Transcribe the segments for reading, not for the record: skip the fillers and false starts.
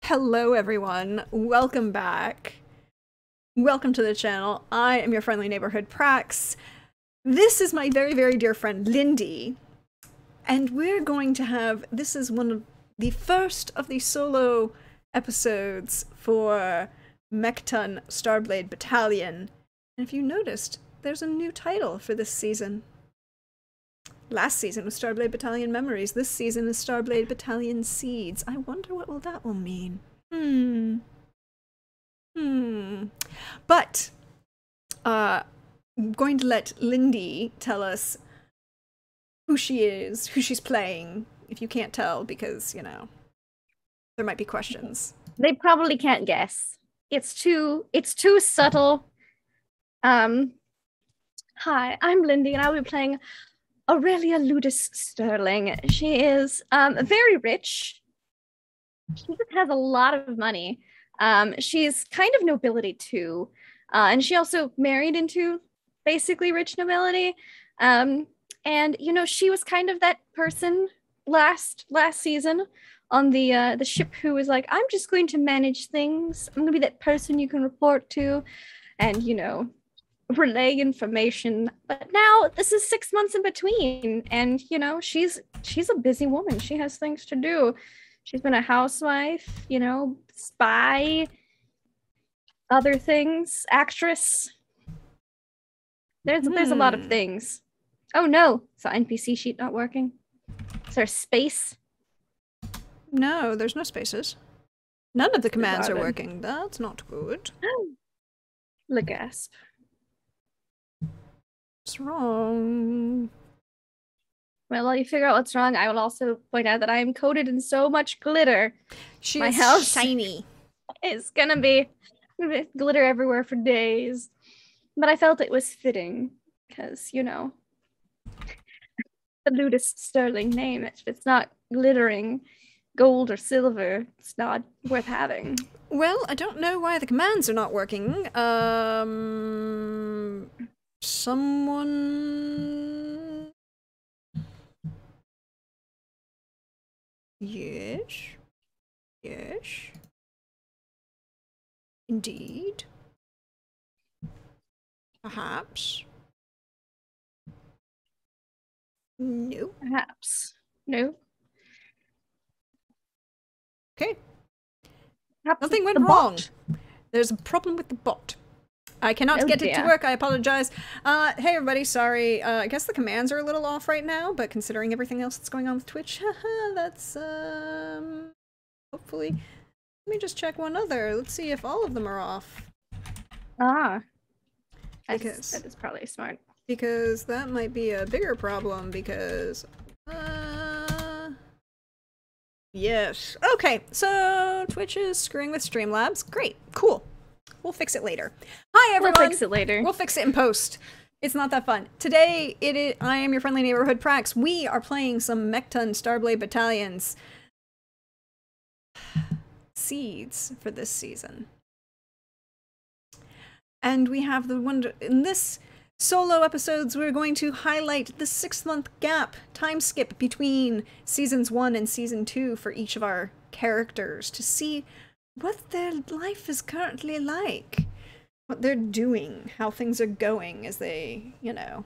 Hello everyone, welcome back. Welcome to the channel. I am your friendly neighborhood Prax. This is my very, very dear friend Lindy. And we're going to have, this is one of the first of the solo episodes for Mekton Starblade Battalion. And if you noticed, there's a new title for this season. Last season was Starblade Battalion Memories. This season is Starblade Battalion Seeds. I wonder what that will mean. But, I'm going to let Lindy tell us who she is, who she's playing, if you can't tell, because, you know, there might be questions. They probably can't guess. It's too subtle. Hi, I'm Lindy, and I'll be playing Aurelia Ludus Sterling. She is very rich. She just has a lot of money. She's kind of nobility too, and she also married into basically rich nobility. And you know, she was kind of that person last season on the ship who was like, I'm just going to manage things. I'm gonna be that person you can report to, and you know, relay information. But now this is 6 months in between, and you know, she's a busy woman. She has things to do. She's been a housewife, you know, spy, other things, actress. There's a lot of things. Oh no, is the NPC sheet not working? Is there space? No, there's no spaces. None of the commands are working. That's not good. The gasp. What's wrong? Well, while you figure out what's wrong, I will also point out that I am coated in so much glitter. My house shiny. It's gonna be glitter everywhere for days. But I felt it was fitting because, you know, the Ludus Sterling name, if it's not glittering gold or silver, it's not worth having. Well, I don't know why the commands are not working. Someone... Yes. Yes. Indeed. Perhaps. No. Perhaps. No. Okay. Perhaps nothing went wrong. There's a problem with the bot. I cannot get it to work. I apologize. Hey everybody, sorry. I guess the commands are a little off right now, but considering everything else that's going on with Twitch, that's, hopefully... Let me just check one other. Let's see if all of them are off. Ah. That is probably smart. Because that might be a bigger problem, because... Yes. Okay, so Twitch is screwing with Streamlabs. Great. Cool. We'll fix it later. Hi everyone! We'll fix it later. We'll fix it in post. It's not that fun. Today, I am your friendly neighborhood Prax. We are playing some Mekton Starblade Battalions Seeds for this season. And we have the wonder... In this solo episodes, we're going to highlight the 6-month gap, time skip between Seasons 1 and Season 2 for each of our characters to see what their life is currently like, what they're doing, how things are going as they, you know,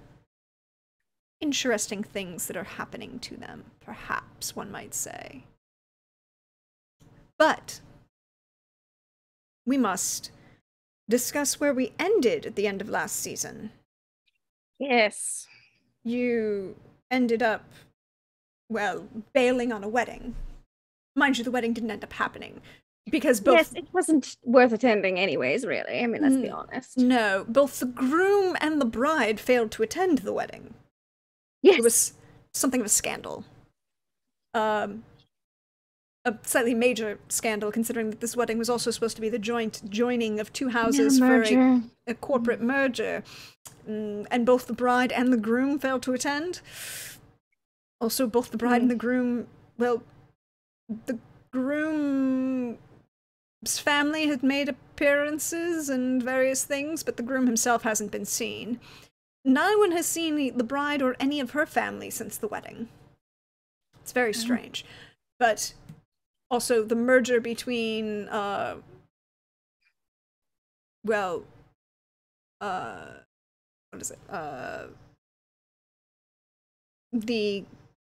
interesting things that are happening to them, perhaps one might say. But we must discuss where we ended at the end of last season. Yes. You ended up, well, bailing on a wedding. Mind you, the wedding didn't end up happening. Because both... Yes, it wasn't worth attending anyways, really. I mean, let's be honest. No, both the groom and the bride failed to attend the wedding. Yes. It was something of a scandal. A slightly major scandal, considering that this wedding was also supposed to be the joining of two houses for a corporate merger. And both the bride and the groom failed to attend. Also, both the bride and the groom, well, the groom's family had made appearances and various things, but the groom himself hasn't been seen. No one has seen the bride or any of her family since the wedding. It's very strange. But also the merger between well, what is it? The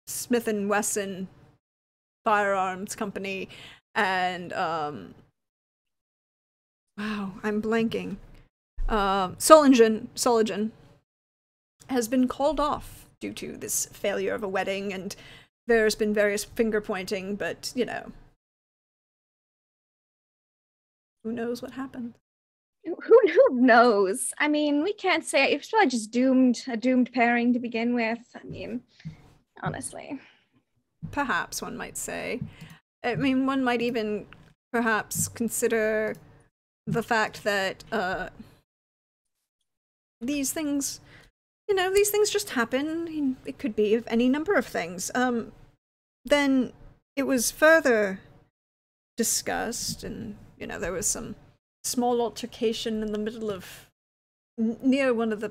Smith and Wesson firearms company and wow, I'm blanking. Solingen has been called off due to this failure of a wedding, and there's been various finger pointing, but you know, who knows what happened? Who knows? I mean, we can't say. It's probably just a doomed pairing to begin with. I mean, honestly. Perhaps one might say. I mean, one might even perhaps consider the fact that these things, you know, these things just happen. It could be of any number of things. Then it was further discussed, and you know, there was some small altercation in the middle of near one of the,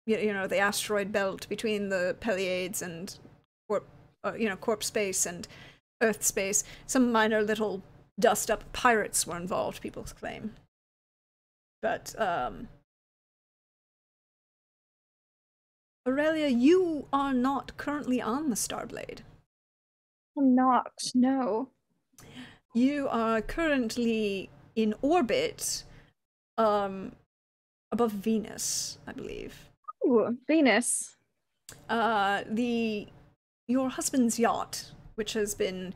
you know, the asteroid belt between the Pleiades and Corp space and Earth space. Some minor little dust-up pirates were involved, people claim. But Aurelia, you are not currently on the Starblade. I'm not. No. You are currently in orbit above Venus, I believe. Ooh, Venus. Your husband's yacht, which has been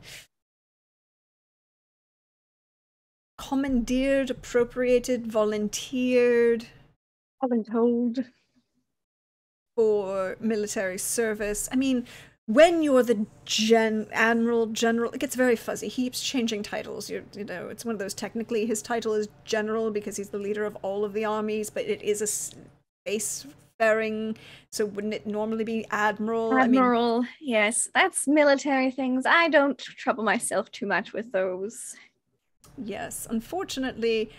commandeered, appropriated, volunteered, Voluntold. for military service. I mean, when you're the admiral, general, it gets very fuzzy. He keeps changing titles. You know, it's one of those, technically his title is general because he's the leader of all of the armies, but it is a spacefaring, so wouldn't it normally be admiral? Admiral, I mean, yes, that's military things. I don't trouble myself too much with those. Yes, unfortunately,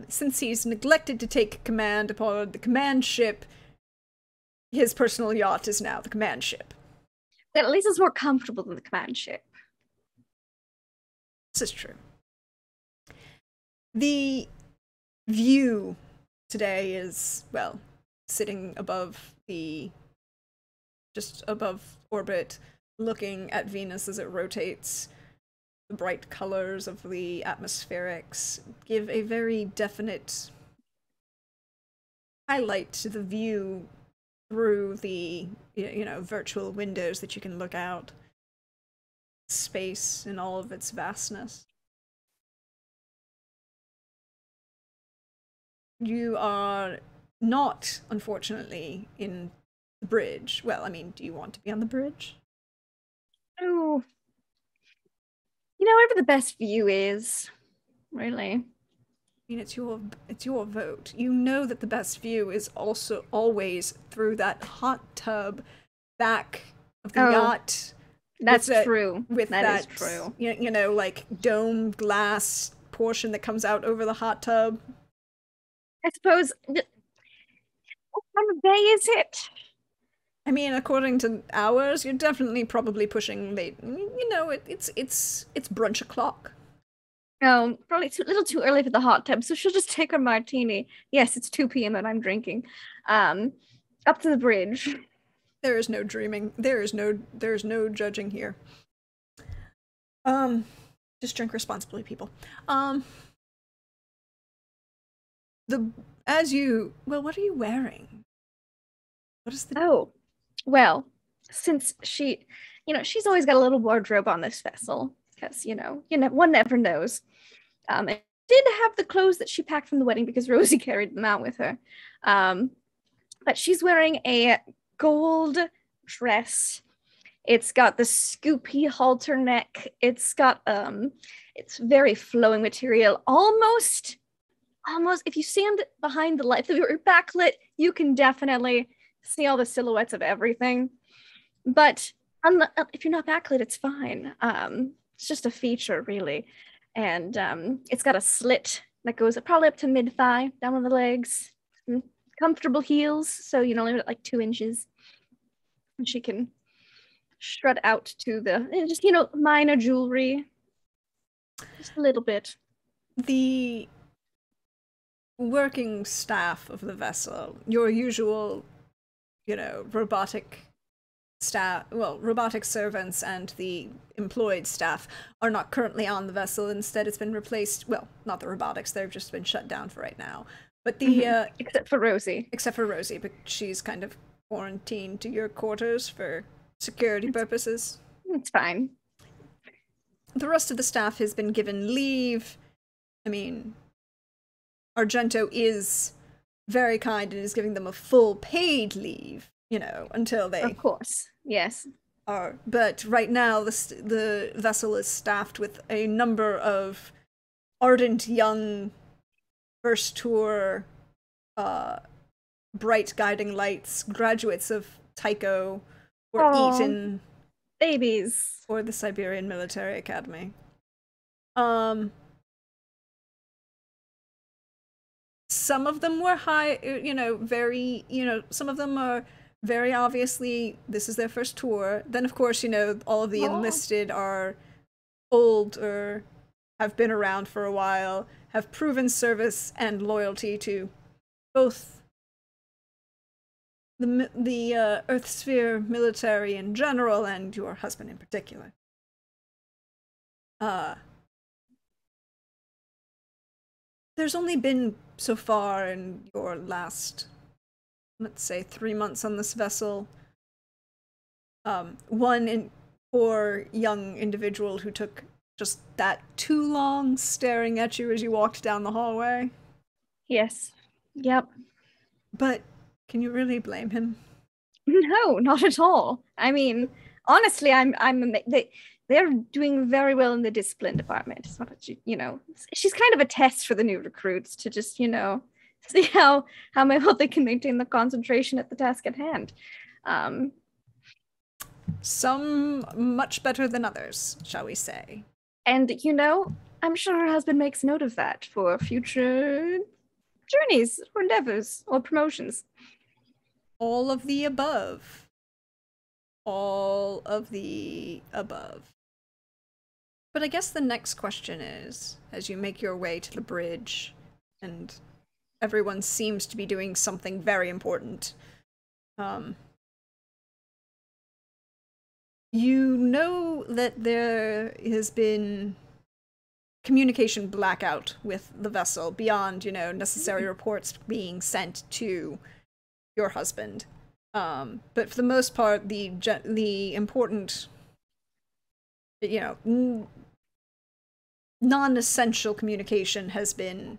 since he's neglected to take command upon the command ship, his personal yacht is now the command ship. At least it's more comfortable than the command ship. This is true. The view today is, well, sitting above just above orbit, looking at Venus as it rotates. The bright colors of the atmospherics give a very definite highlight to the view through the, you know, virtual windows that you can look out. Space in all of its vastness. You are not, unfortunately, in the bridge. Well, I mean, do you want to be on the bridge? Oh, you know, wherever the best view is, really. I mean, it's your vote. You know that the best view is also always through that hot tub back of the yacht. That's true. That is true. You know, like domed glass portion that comes out over the hot tub. I suppose. What time of day is it? I mean, according to hours, you're definitely probably pushing late. You know, it's brunch o'clock. Oh, probably a little too early for the hot tub, so she'll just take her martini. Yes, it's 2 p.m. and I'm drinking. Up to the bridge. There is no dreaming. There is no judging here. Just drink responsibly, people. What are you wearing? What is the... Oh, well, since she's always got a little wardrobe on this vessel, because, one never knows. I did have the clothes that she packed from the wedding because Rosie carried them out with her. But she's wearing a gold dress. It's got the scoopy halter neck. It's got it's very flowing material. Almost if you stand behind the light, if you're backlit, you can definitely see all the silhouettes of everything. But if you're not backlit, it's fine. It's just a feature, really. And it's got a slit that goes probably up to mid-thigh, down on the legs. Comfortable heels, so only like 2 inches. And she can strut out to the just minor jewelry. Just a little bit. The working staff of the vessel, your usual, robotic staff, well, robotic servants and the employed staff are not currently on the vessel. Instead, it's been replaced, well, not the robotics, they've just been shut down for right now. But the, except for Rosie. Except for Rosie, but she's kind of quarantined to your quarters for security purposes. It's fine. The rest of the staff has been given leave. I mean, Argento is very kind and is giving them a full paid leave, until they... Of course, yes. Are. But right now, the vessel is staffed with a number of ardent young first tour, bright guiding lights, graduates of Tycho or Eton. Babies. Or the Siberian Military Academy. Some of them were some of them are very obviously, this is their first tour. Then, of course, all of the enlisted are old or have been around for a while, have proven service and loyalty to both the Earth Sphere military in general and your husband in particular. There's only been, so far in your last, let's say, 3 months on this vessel, one poor young individual who took just that too long staring at you as you walked down the hallway. Yes. Yep. But can you really blame him? No, not at all. I mean, honestly, they're doing very well in the discipline department. It's not that she's kind of a test for the new recruits to just, see how well they can maintain the concentration at the task at hand. Some much better than others, shall we say. And, I'm sure her husband makes note of that for future journeys or endeavors or promotions. All of the above. All of the above. But I guess the next question is, as you make your way to the bridge, and everyone seems to be doing something very important, you know that there has been communication blackout with the vessel beyond, necessary reports being sent to your husband. But for the most part, the important, non-essential communication has been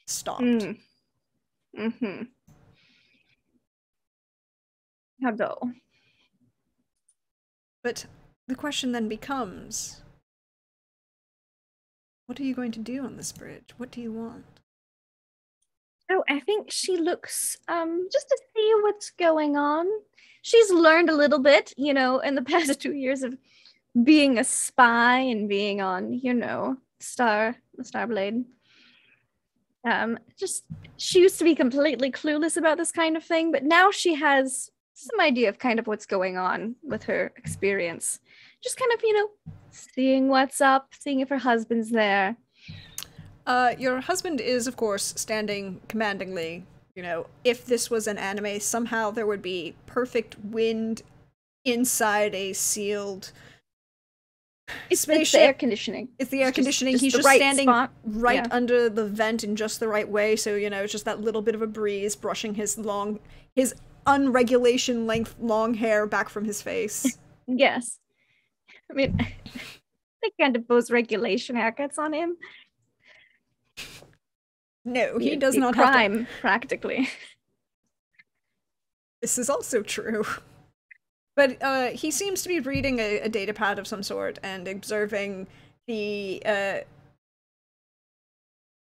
stopped. How dull. But the question then becomes, what are you going to do on this bridge? What do you want? Oh, I think she looks, just to see what's going on. She's learned a little bit, in the past 2 years of being a spy and being on, Starblade. She used to be completely clueless about this kind of thing, but now she has some idea of kind of what's going on with her experience. Just kind of, seeing what's up, seeing if her husband's there. Your husband is, of course, standing commandingly. If this was an anime, somehow there would be perfect wind inside a sealed spaceship. It's the air conditioning. It's the air conditioning. He's just standing right under the vent in just the right way, so, it's just that little bit of a breeze brushing his unregulation length long hair back from his face. Yes. I mean, they can't impose regulation haircuts on him. No, he does not crime, have to. Practically. This is also true. But he seems to be reading a data pad of some sort and observing the...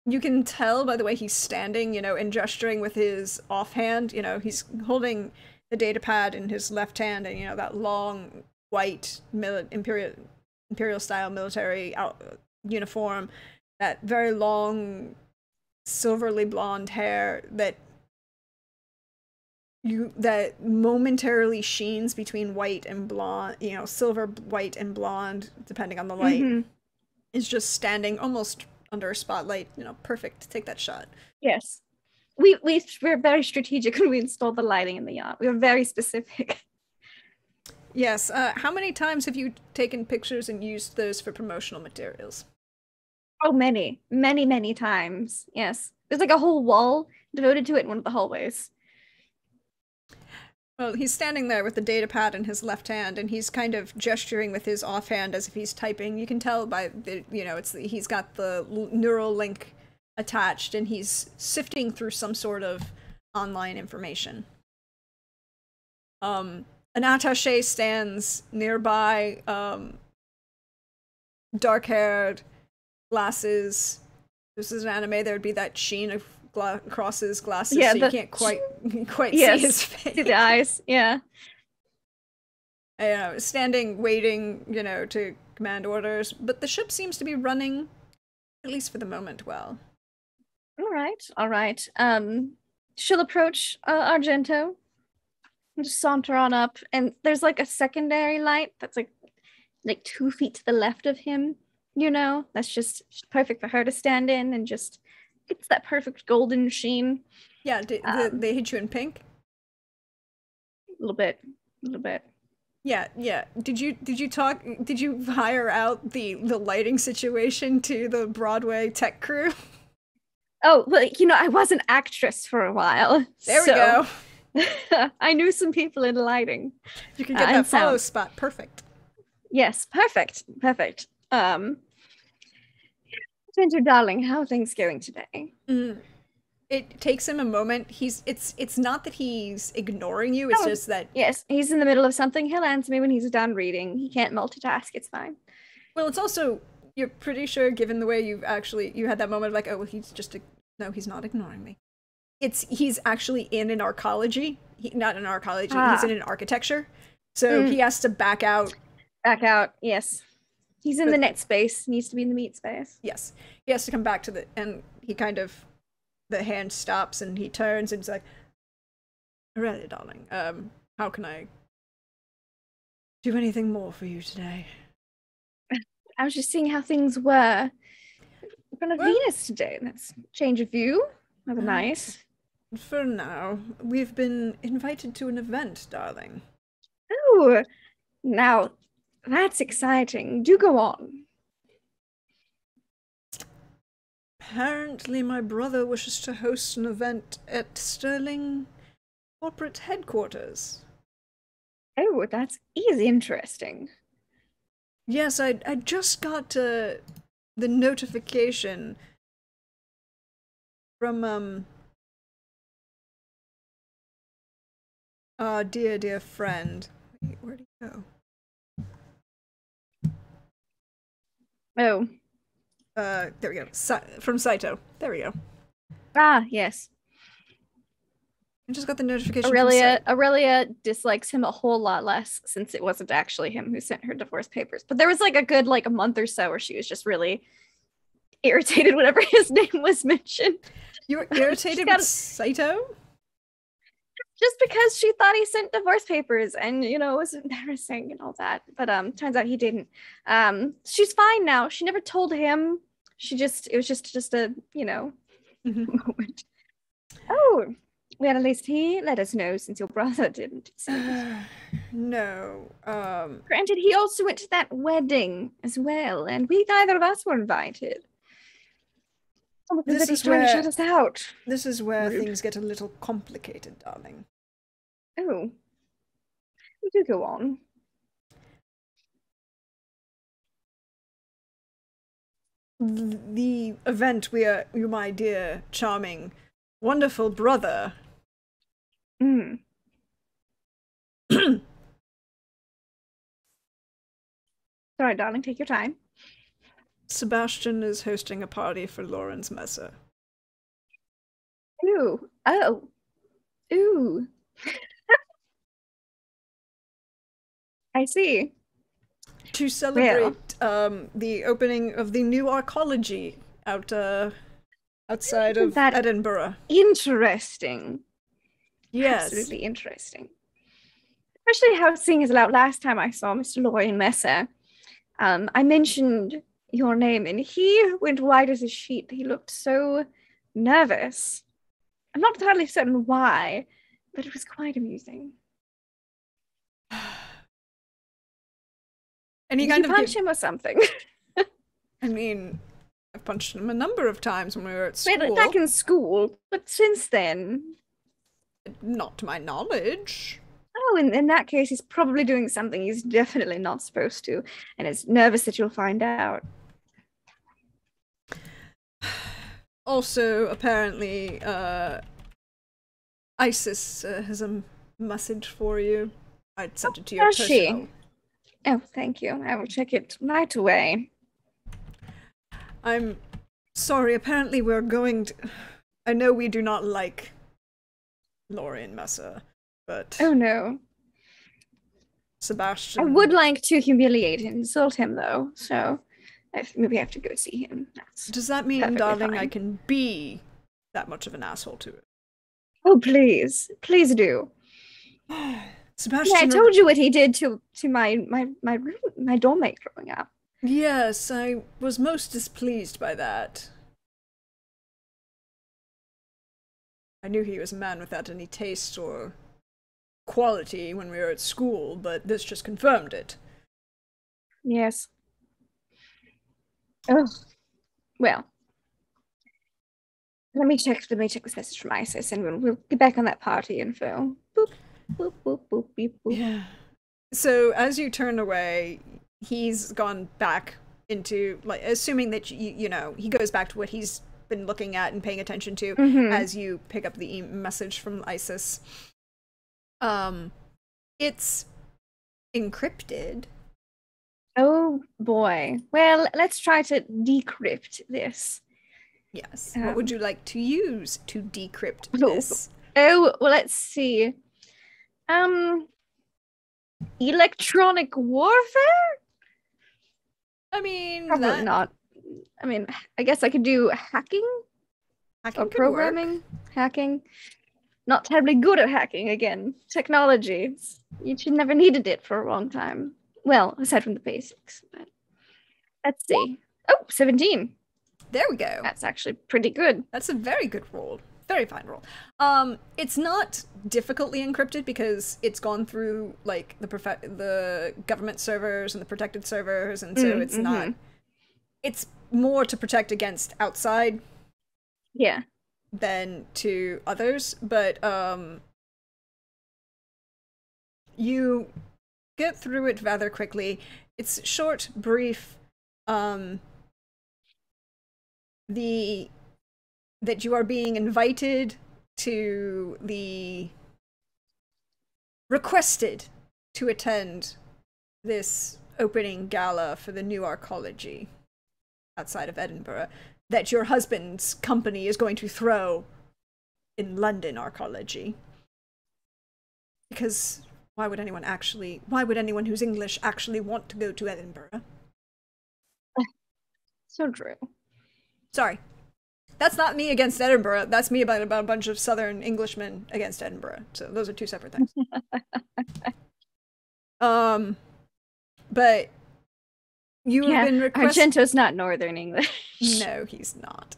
You can tell by the way he's standing, and gesturing with his offhand. He's holding the data pad in his left hand, and, that long, white, imperial-style military uniform, that very long, silverly blonde hair that momentarily sheens between white and blonde, silver, white, and blonde, depending on the light. is just standing almost under a spotlight. You know, perfect. Take that shot. Yes. We're very strategic when we install the lighting in the yacht. We were very specific. Yes. How many times have you taken pictures and used those for promotional materials? Oh, many, many, many times. Yes. There's like a whole wall devoted to it in one of the hallways. Well, he's standing there with the data pad in his left hand, and he's kind of gesturing with his offhand as if he's typing. You can tell by the, you know, he's got the neural link attached, and he's sifting through some sort of online information. An attaché stands nearby, dark-haired, glasses. This is an anime. There'd be that sheen of across his glasses, so you can't quite see his face. See the eyes, yeah. Standing, waiting, you know, to command orders. But the ship seems to be running, at least for the moment, well. All right. She'll approach Argento and just saunter on up, and there's like a secondary light that's like 2 feet to the left of him, you know, that's just perfect for her to stand in, and just it's that perfect golden sheen. Yeah, they hit you in pink? A little bit. Yeah. Did you hire out the lighting situation to the Broadway tech crew? Oh, well, you know, I was an actress for a while. There we go. I knew some people in lighting. You can get that follow spot. Perfect. Yes, perfect. Ginger, darling, how are things going today? It takes him a moment. It's not that he's ignoring you, it's just that... Yes, he's in the middle of something. He'll answer me when he's done reading. He can't multitask, it's fine. Well, it's also, you're pretty sure, given the way you had that moment of like, oh, well, he's just... No, he's not ignoring me. He's actually in an arcology. Not an arcology, he's in an architecture. So he has to back out. Back out, yes. He's in the net space, needs to be in the meat space. Yes. He has to come back to and he kind of, the hand stops and he turns and he's like, Aurelia, darling, how can I do anything more for you today? I was just seeing how things were. We're on Venus today. That's change of view. Rather nice. For now, we've been invited to an event, darling. Oh, now that's exciting. Do go on. Apparently, my brother wishes to host an event at Sterling corporate headquarters. Oh, that's interesting. Yes, I just got the notification from our dear friend. Wait, where'd he go? Oh. There we go. From Saito. There we go. Ah, yes. I just got the notification. Aurelia dislikes him a whole lot less since it wasn't actually him who sent her divorce papers. But there was like a good a month or so where she was just really irritated whenever his name was mentioned. You were irritated with Saito? Just because she thought he sent divorce papers and, you know, it was embarrassing and all that. But turns out he didn't. She's fine now. She never told him. It was just a, you know, moment. Oh, well, at least he let us know since your brother didn't. No. Granted, he also went to that wedding as well, and neither of us were invited. This is trying to shut us out. This is where things get a little complicated, darling. Oh. You do go on. The event you, my dear, charming, wonderful brother. Sorry, darling, take your time. Sebastian is hosting a party for Lauren's Messer. Ooh. Oh. Ooh. I see. To celebrate the opening of the new arcology outside of Edinburgh. Interesting. Yes. Absolutely interesting. Especially how seeing as last time I saw Mr. Lorian Messer, I mentioned, your name, and he went white as a sheet. He looked so nervous. I'm not entirely certain why, but it was quite amusing. And he Did kind you of punch him or something? I mean, I've punched him a number of times when we were at school. Wait, back in school, but since then? Not to my knowledge. Oh, in that case, he's probably doing something he's definitely not supposed to, and is nervous that you'll find out. Also, apparently, Isis has a message for you. I'd sent it to your Does she? personal. Oh, thank you. I will check it right away. I'm sorry, apparently we're going to... I know we do not like Lorien Messer, but... Oh, no. Sebastian... I would like to humiliate and insult him, though, so maybe I have to go see him. Does that mean, darling, fine. I can be that much of an asshole to it? Oh, please. Please do. Sebastian... Yeah, I told you what he did to my doormate growing up. Yes, I was most displeased by that. I knew he was a man without any taste or quality when we were at school, but this just confirmed it. Yes. Oh, well. Let me check this message from Isis, and we'll get back on that party info. Boop, boop, boop, boop, beep, boop. Yeah. So as you turn away, he's gone back into, like, assuming that you know, he goes back to what he's been looking at and paying attention to as you pick up the message from Isis. It's encrypted. Oh boy. Well, let's try to decrypt this. Yes. What would you like to use to decrypt Oh. this? Oh, well, let's see. Electronic warfare? I mean, Probably not. I mean, I guess I could do hacking or programming. Hacking. Not terribly good at hacking, again. Technology. You should never needed it for a long time. Well, aside from the basics. But let's see. Oh, 17. There we go. That's actually pretty good. That's a very good roll. Very fine roll. It's not difficultly encrypted because it's gone through, like, the government servers and the protected servers, and so it's not... It's more to protect against outside than to others, but you get through it rather quickly. It's short, brief, that you are being invited to requested to attend this opening gala for the new arcology outside of Edinburgh, that your husband's company is going to throw in London arcology. Because why would anyone who's English actually want to go to Edinburgh? So true. Sorry. That's not me against Edinburgh. That's me about a bunch of Southern Englishmen against Edinburgh. So those are two separate things. But you have been requested... Argento's not Northern English. No, he's not.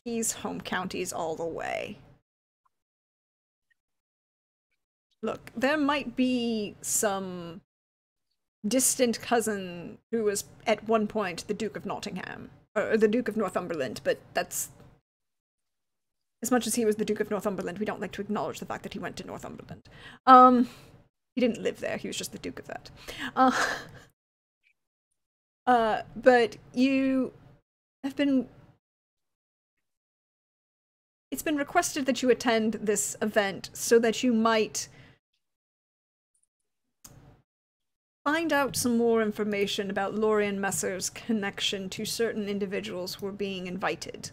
He's home counties all the way. Look, there might be some distant cousin who was at one point the Duke of Nottingham. Or the Duke of Northumberland, but that's... As much as he was the Duke of Northumberland, we don't like to acknowledge the fact that he went to Northumberland. He didn't live there, he was just the Duke of that. But you have been... It's been requested that you attend this event so that you might find out some more information about Lorien Messer's connection to certain individuals who are being invited.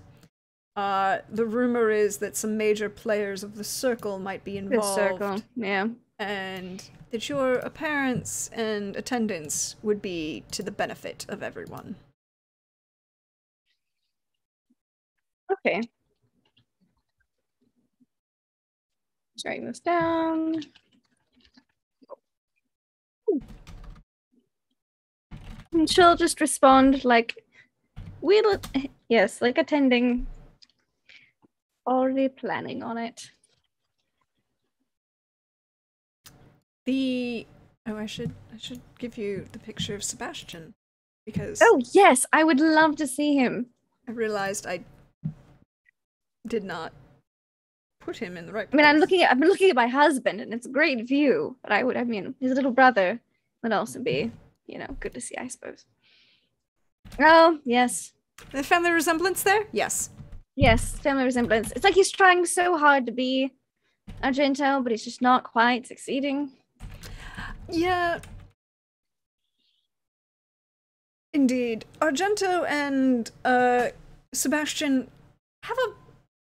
The rumor is that some major players of the Circle might be involved. The Circle, yeah. And that your appearance and attendance would be to the benefit of everyone. Okay. Let's write this down. And she'll just respond like, yes, like attending, already planning on it. I should give you the picture of Sebastian, because Oh yes, I would love to see him. I realized I did not put him in the right I mean, place. I've been looking at my husband, and it's a great view. But I mean, his little brother would also be, good to see, I suppose. Oh yes, The family resemblance there? Yes. yes, family resemblance. It's like he's trying so hard to be Argento, but he's just not quite succeeding. Yeah. Indeed. Argento and Sebastian have a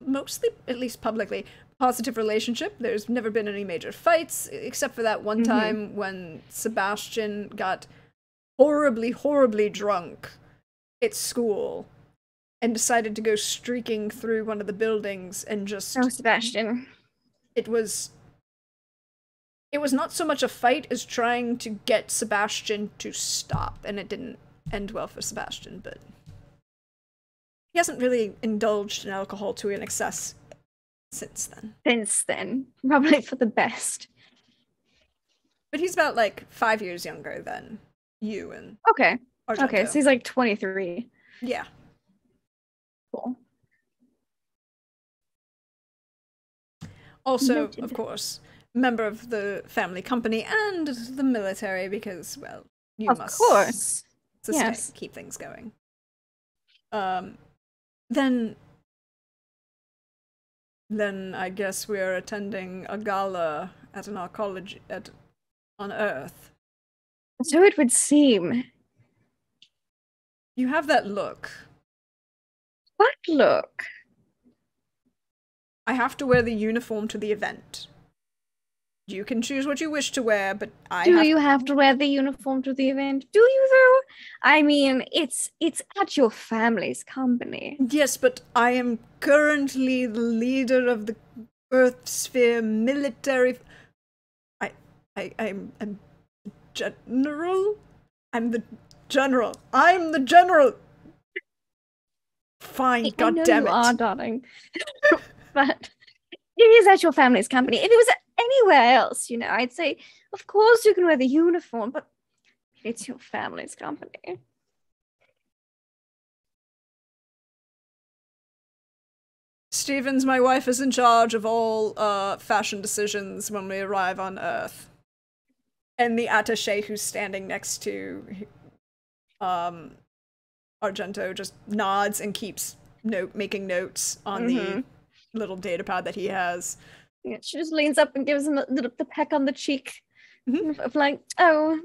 mostly, at least publicly, positive relationship. There's never been any major fights, except for that one time when Sebastian got horribly, horribly drunk at school and decided to go streaking through one of the buildings and just... Oh, Sebastian. It was not so much a fight as trying to get Sebastian to stop, and it didn't end well for Sebastian, but he hasn't really indulged in alcohol to an excess since then. Probably for the best. But he's about, like, 5 years younger than you and Okay. Argento. Okay, so he's like 23. Yeah. Cool. Also, Noted. of course, member of the family company and the military, because, well, you Of must course. sustain, Yes. keep things going. Then I guess we're attending a gala at an arcology on Earth. So it would seem. You have that look. What look? I have to wear the uniform to the event. You can choose what you wish to wear, but You have to wear the uniform to the event? Do you though? I mean, it's at your family's company. Yes, but I am currently the leader of the Earth Sphere military. I'm general. I'm the general. I'm the general. Fine, goddammit. You are, darling. But it is at your family's company. If it was anywhere else, I'd say, of course you can wear the uniform, but it's your family's company. Stevens, my wife, is in charge of all fashion decisions when we arrive on Earth. And the attaché who's standing next to Argento just nods and keeps making notes on the little data pad that he has. Yeah, she just leans up and gives him the peck on the cheek of like, oh,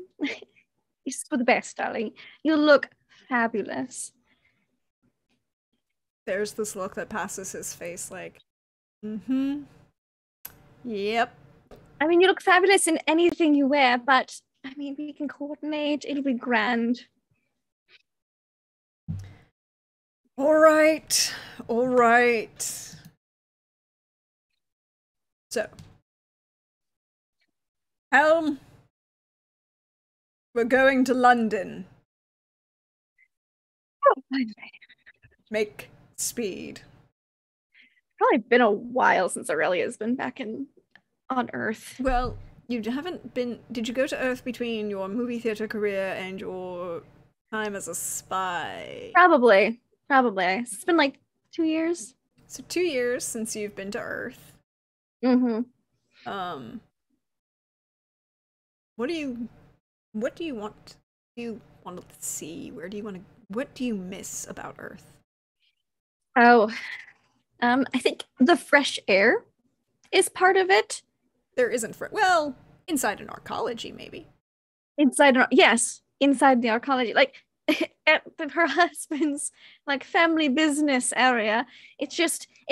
it's for the best, darling. You look fabulous. There's this look that passes his face like, yep. I mean, you look fabulous in anything you wear, but, I mean, we can coordinate. It'll be grand. All right. So, Helm, we're going to London. Oh, finally. Make speed. Probably been a while since Aurelia's been back on Earth. Well, you haven't been... Did you go to Earth between your movie theater career and your time as a spy? Probably. It's been like 2 years. So 2 years since you've been to Earth. What do you want? Do you want to see? What do you miss about Earth? Oh, I think the fresh air is part of it. There isn't well, inside an arcology, maybe. Inside the arcology, like at her husband's like family business area. It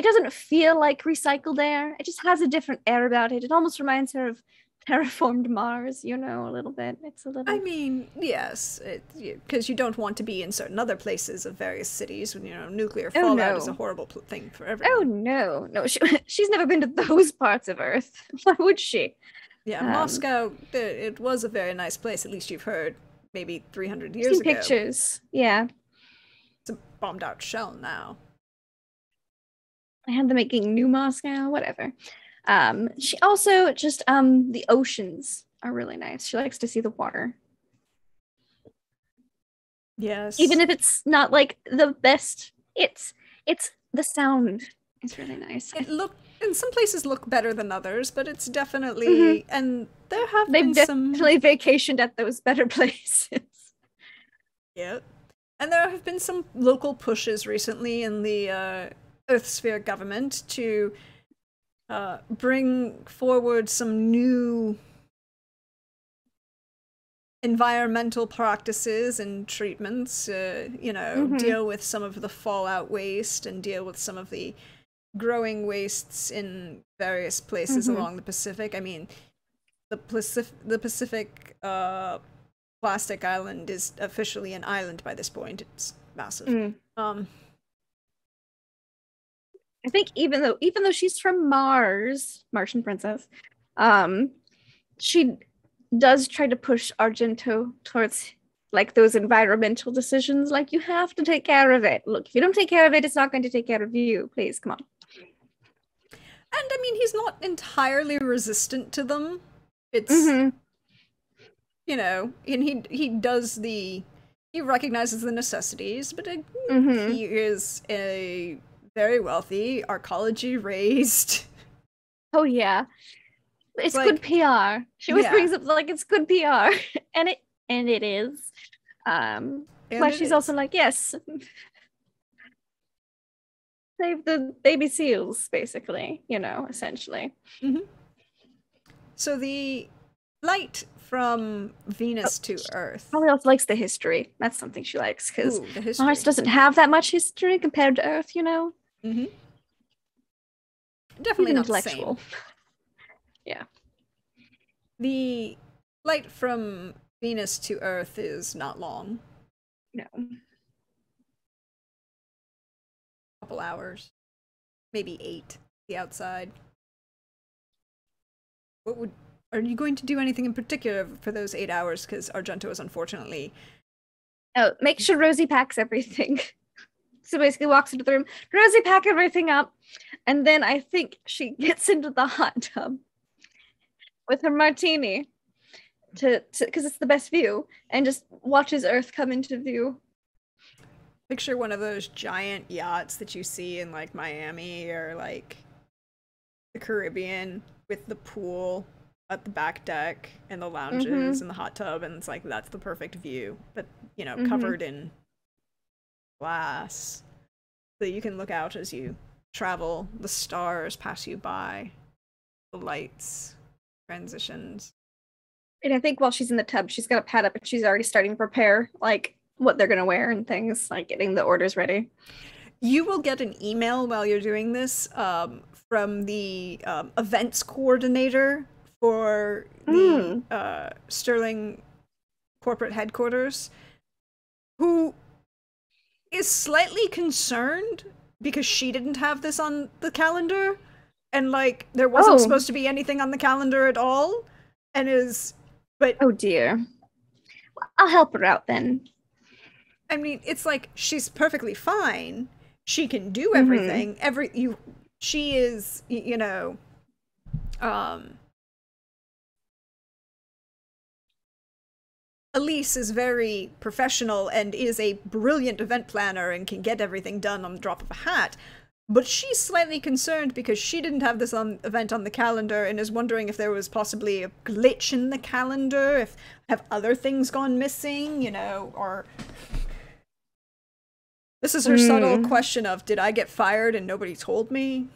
doesn't feel like recycled air. It just has a different air about it. It almost reminds her of terraformed Mars, a little bit. It's a little... I mean, yes, because you don't want to be in certain other places of various cities when, nuclear fallout is a horrible thing for everyone. Oh, no. She's never been to those parts of Earth. Why would she? Yeah, Moscow, it was a very nice place, at least you've heard. maybe 300 I've years seen ago. pictures. Yeah. It's a bombed out shell now. I had them making new Moscow, whatever. She also just the oceans are really nice. She likes to see the water. Yes. Even if it's not like the best, it's the sound is really nice. In some places look better than others, but it's definitely and there have They've been definitely vacationed at those better places. Yeah. And there have been some local pushes recently in the Earth Sphere government to bring forward some new environmental practices and treatments, deal with some of the fallout waste and deal with some of the growing wastes in various places along the Pacific. I mean, the Pacific Plastic Island is officially an island by this point. It's massive. I think even though she's from Mars, Martian princess, she does try to push Argento towards like those environmental decisions. Like, you have to take care of it. Look, if you don't take care of it, it's not going to take care of you. Please, come on. And I mean, he's not entirely resistant to them. It's you know, and he recognizes the necessities, but he is a very wealthy, arcology raised. Oh yeah, it's like, good PR. She always brings up like it's good PR, and it is. But she's also like, yes, save the baby seals, basically. Essentially. So the light from Venus to Earth. Probably also likes the history. That's something she likes, because Mars Mars doesn't have that much history compared to Earth, Definitely even not intellectual. The same. Yeah. The light from Venus to Earth is not long. No. Couple hours. Maybe 8. The outside. Are you going to do anything in particular for those 8 hours? Because Argento is unfortunately... Oh, make sure Rosie packs everything. So basically walks into the room, Rosie, pack everything up. And then I think she gets into the hot tub with her martini because it's the best view, and just watches Earth come into view. Picture one of those giant yachts that you see in like Miami or like the Caribbean with the pool at the back deck and the lounges and the hot tub, and it's like that's the perfect view, but covered in glass, so you can look out as you travel. The stars pass you by, the lights, transitions. And I think while she's in the tub, she's got a pad up and she's already starting to prepare like what they're gonna wear and things, like getting the orders ready. You will get an email while you're doing this from the events coordinator for the Sterling corporate headquarters, who is slightly concerned because she didn't have this on the calendar, and like there wasn't supposed to be anything on the calendar at all, and but oh dear. Well, I'll help her out then. I mean, it's like she's perfectly fine. She can do everything. She is, Elise is very professional and is a brilliant event planner and can get everything done on the drop of a hat. But she's slightly concerned because she didn't have this event on the calendar and is wondering if there was possibly a glitch in the calendar, if have other things gone missing, or... This is her subtle question of, did I get fired and nobody told me?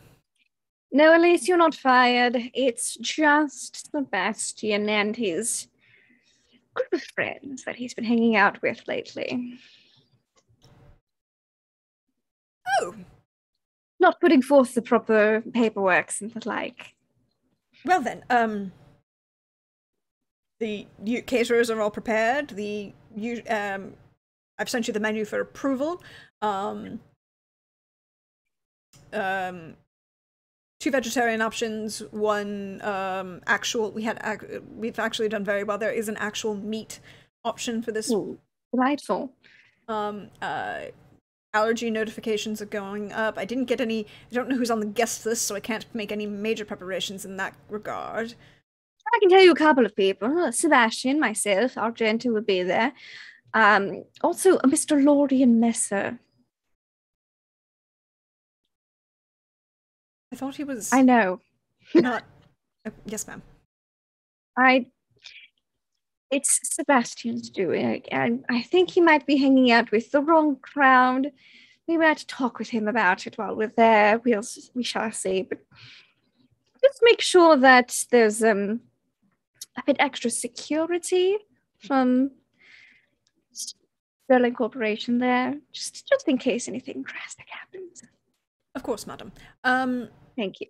No, Elise, you're not fired. It's just Sebastian and his group of friends that he's been hanging out with lately. Oh. Not putting forth the proper paperwork and the like. Well then, the caterers are all prepared. I've sent you the menu for approval. 2 vegetarian options, 1 actual. We've actually done very well. There is an actual meat option for this. Ooh, delightful. Allergy notifications are going up. I didn't get any. I don't know who's on the guest list, so I can't make any major preparations in that regard. I can tell you a couple of people. Sebastian, myself, Argento will be there. Also, Mr. Lordian Messer. I thought he was. I know. Not. Yes, ma'am. It's Sebastian's doing, and I think he might be hanging out with the wrong crowd. We might talk with him about it while we're there. We shall see. But just make sure that there's a bit extra security from Sterling Corporation there, just in case anything drastic happens. Of course, madam. Thank you.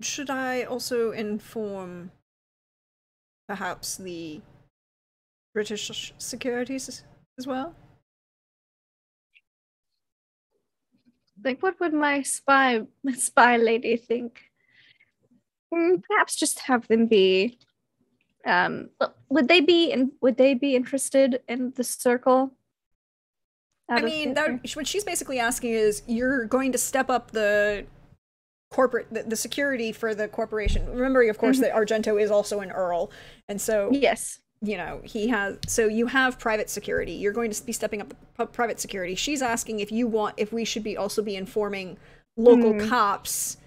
Should I also inform perhaps the British securities as well? Like, what would my spy lady think? Perhaps just have them be. Would they be interested in the circle? I mean, what she's basically asking is, you're going to step up the corporate, the security for the corporation. Remembering, of course, that Argento is also an earl, and so yes, you know, he has. So you have private security. You're going to be stepping up the private security. She's asking if we should also be informing local cops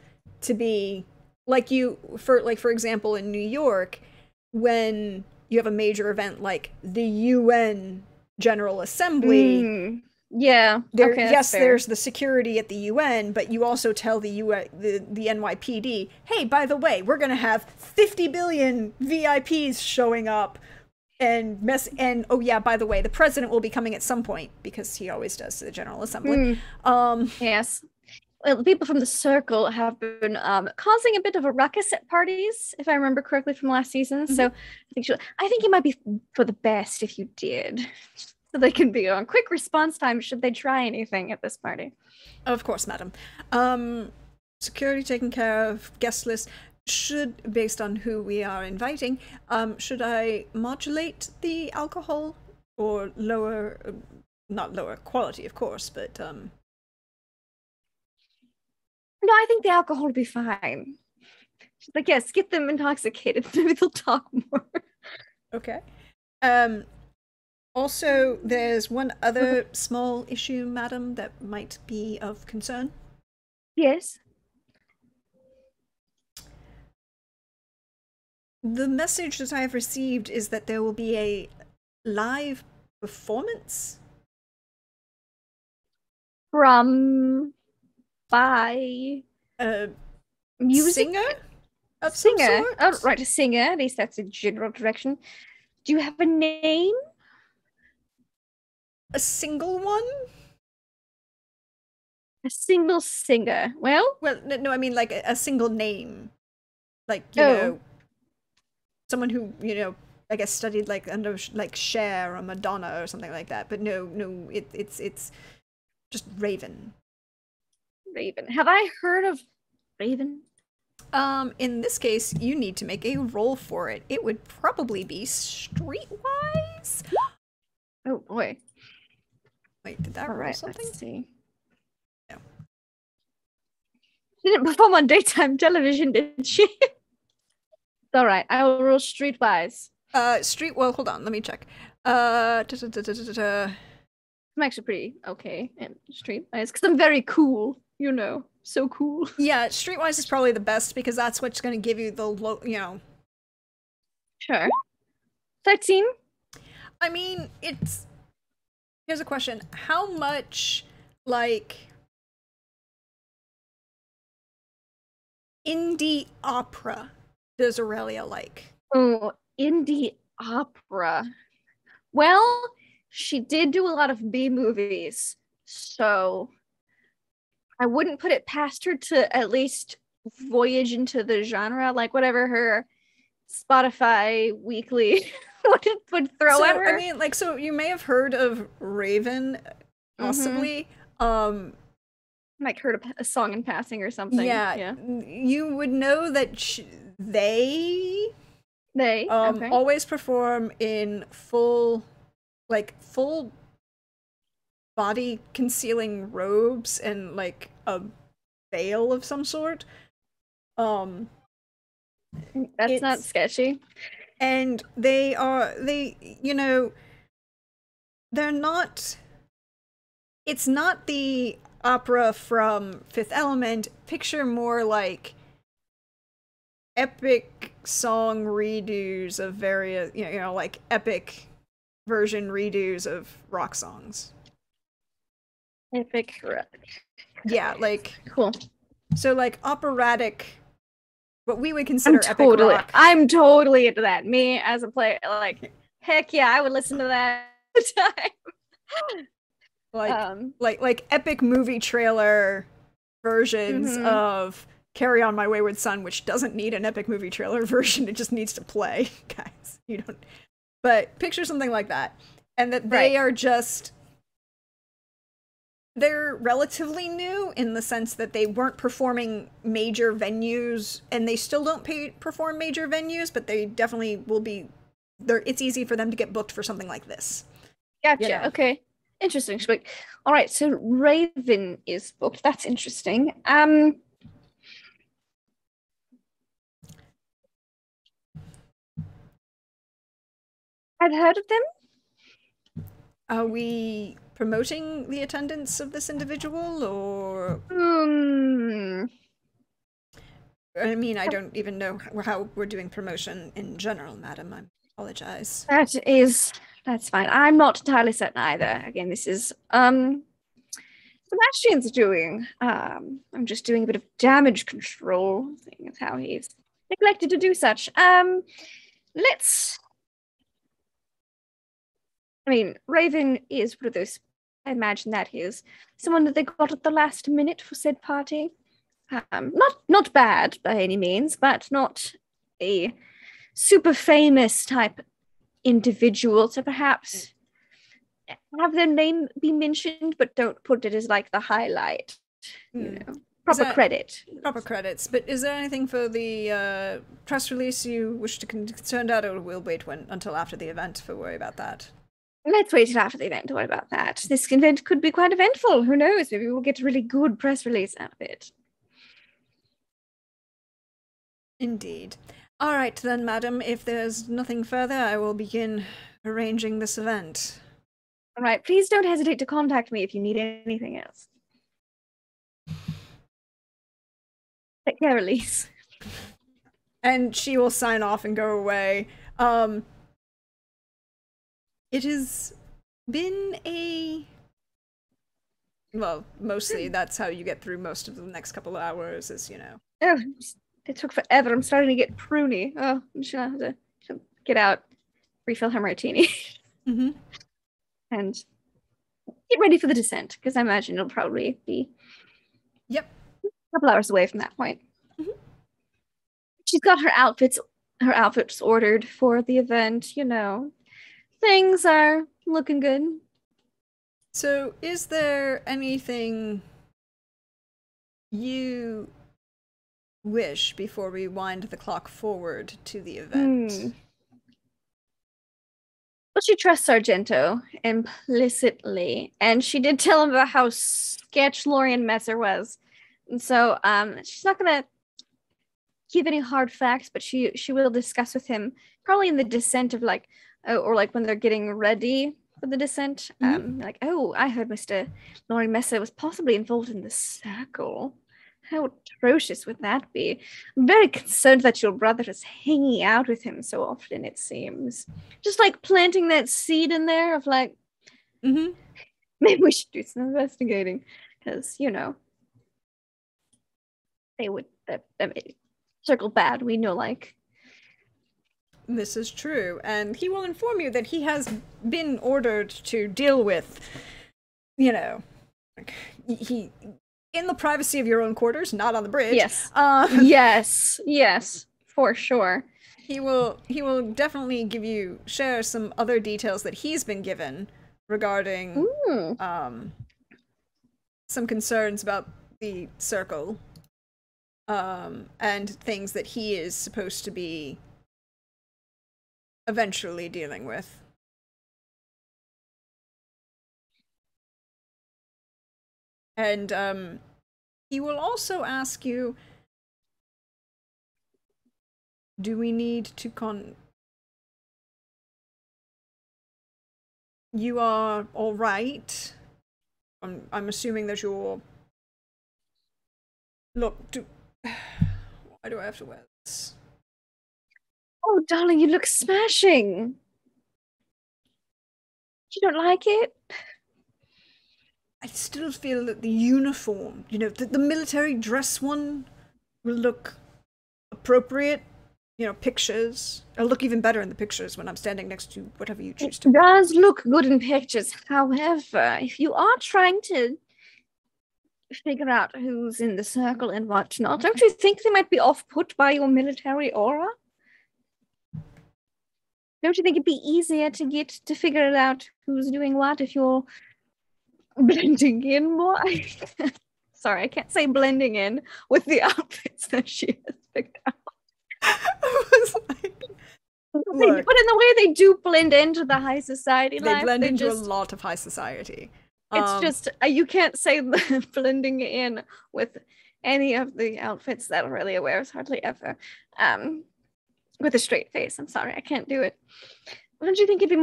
to be for example, in New York, when you have a major event like the UN General Assembly. Yeah. There's the security at the UN, but you also tell the NYPD, hey, by the way, we're gonna have 50 billion VIPs showing up, and oh yeah, by the way, the president will be coming at some point, because he always does to the General Assembly. Yes. Well, the people from the circle have been causing a bit of a ruckus at parties, if I remember correctly from last season. So I think it might be for the best if you did. So they can be on quick response time should they try anything at this party. Of course, madam. Security taken care of, guest list. Based on who we are inviting, should I modulate the alcohol or lower, not lower quality, of course, but No, I think the alcohol will be fine. She's like, yes, get them intoxicated. Maybe they'll talk more. Okay. Also, there's one other small issue, madam, that might be of concern. Yes. The message that I have received is that there will be a live performance From by music singer of some some sort? sort? Oh, right, a singer. At least that's a general direction. Do you have a name? A single one? A single singer. Well, no, I mean like a single name, like you know, someone who I guess studied like under like Cher or Madonna or something like that. But no, it's just Raven. Raven. Have I heard of Raven? In this case, you need to make a roll for it. It would probably be Streetwise. Oh boy. Wait, did that roll something? Let's see. No. She didn't perform on daytime television, did she? It's all right. I will roll Streetwise. Well, hold on. Let me check. I'm actually pretty okay at Streetwise because I'm very cool. You know, so cool. Yeah, Streetwise is probably the best because that's what's going to give you the low. Sure. 13. I mean, here's a question. How much, like, indie opera does Aurelia like? Oh, indie opera. Well, she did do a lot of B movies, so I wouldn't put it past her to at least voyage into the genre, like whatever her Spotify weekly would throw at her. I mean, like, so you may have heard of Raven, possibly. Like heard a song in passing or something. Yeah. You would know that they They okay. always perform in full body concealing robes and like a veil of some sort. That's not sketchy. And they're not, it's not the opera from Fifth Element. Picture more like epic song redos of various, like epic version redos of rock songs. Epic rock. Yeah, like cool. So like operatic, what we would consider epic rock. I'm totally into that. Me as a player, like heck yeah, I would listen to that time. Like epic movie trailer versions of Carry On My Wayward Son, which doesn't need an epic movie trailer version, it just needs to play, guys. You don't. But picture something like that, and that they are just. They're relatively new in the sense that they weren't performing major venues, and they still don't perform major venues, but they definitely will be. It's easy for them to get booked for something like this. Gotcha. Okay. Interesting. All right. So Raven is booked. That's interesting. I've heard of them. Are we promoting the attendance of this individual, or? I mean, I don't even know how we're doing promotion in general, madam. I apologize. That's fine. I'm not entirely certain either. Again, this is Sebastian's doing. I'm just doing a bit of damage control. Seeing as how he's neglected to do such. Raven is one of those. I imagine that is someone that they got at the last minute for said party. Not bad by any means, but not a super famous type individual. So perhaps have their name be mentioned, but don't put it as like the highlight. Proper credit. Proper credits. But is there anything for the press release you wish to concern about, or we'll wait until after the event to worry about that? Let's wait until after the event to worry about that. This event could be quite eventful. Who knows? Maybe we'll get a really good press release out of it. Indeed. All right, then, madam. If there's nothing further, I will begin arranging this event. All right. Please don't hesitate to contact me if you need anything else. Take care, Elise. And she will sign off and go away. It has been mostly that's how you get through most of the next couple of hours, is, Oh, it took forever. I'm starting to get pruny. Oh, I'm just gonna have to get out, refill her martini, and get ready for the descent, because I imagine it'll probably be a couple hours away from that point. She's got her outfits ordered for the event. Things are looking good. So, is there anything you wish before we wind the clock forward to the event? Well, she trusts Sargento implicitly, and she did tell him about how sketch Lorian Messer was. And so she's not going to give any hard facts, but she will discuss with him, probably in the descent of or when they're getting ready for the descent. I heard Mr. Lorian Messer was possibly involved in the circle. How atrocious would that be? I'm very concerned that your brother is hanging out with him so often, it seems. Just planting that seed in there of maybe we should do some investigating, because, they would circle bad. We know, This is true, and he will inform you that he has been ordered to deal with, he in the privacy of your own quarters, not on the bridge. Yes. Yes, for sure. He will definitely share some other details that he's been given regarding some concerns about the circle, and things that he is supposed to be eventually dealing with. And he will also ask you, do we need to You are all right? I'm assuming that you're... Look, why do I have to wear this? Oh, darling, you look smashing. You don't like it? I still feel that the uniform, you know, the military dress one will look appropriate. You know, pictures. It'll look even better in the pictures when I'm standing next to whatever you choose to. It does look good in pictures. However, if you are trying to figure out who's in the circle and whatnot, don't you think they might be off-put by your military aura? Don't you think it'd be easier to get to figure it out who's doing what if you're blending in more? Sorry, I can't say blending in with the outfits that she has picked out. I was like, but in the way they do blend into the high society life, they blend into a lot of high society. It's just you can't say blending in with any of the outfits that Aurelia wears hardly ever. With a straight face. I'm sorry, I can't do it. Don't you think it'd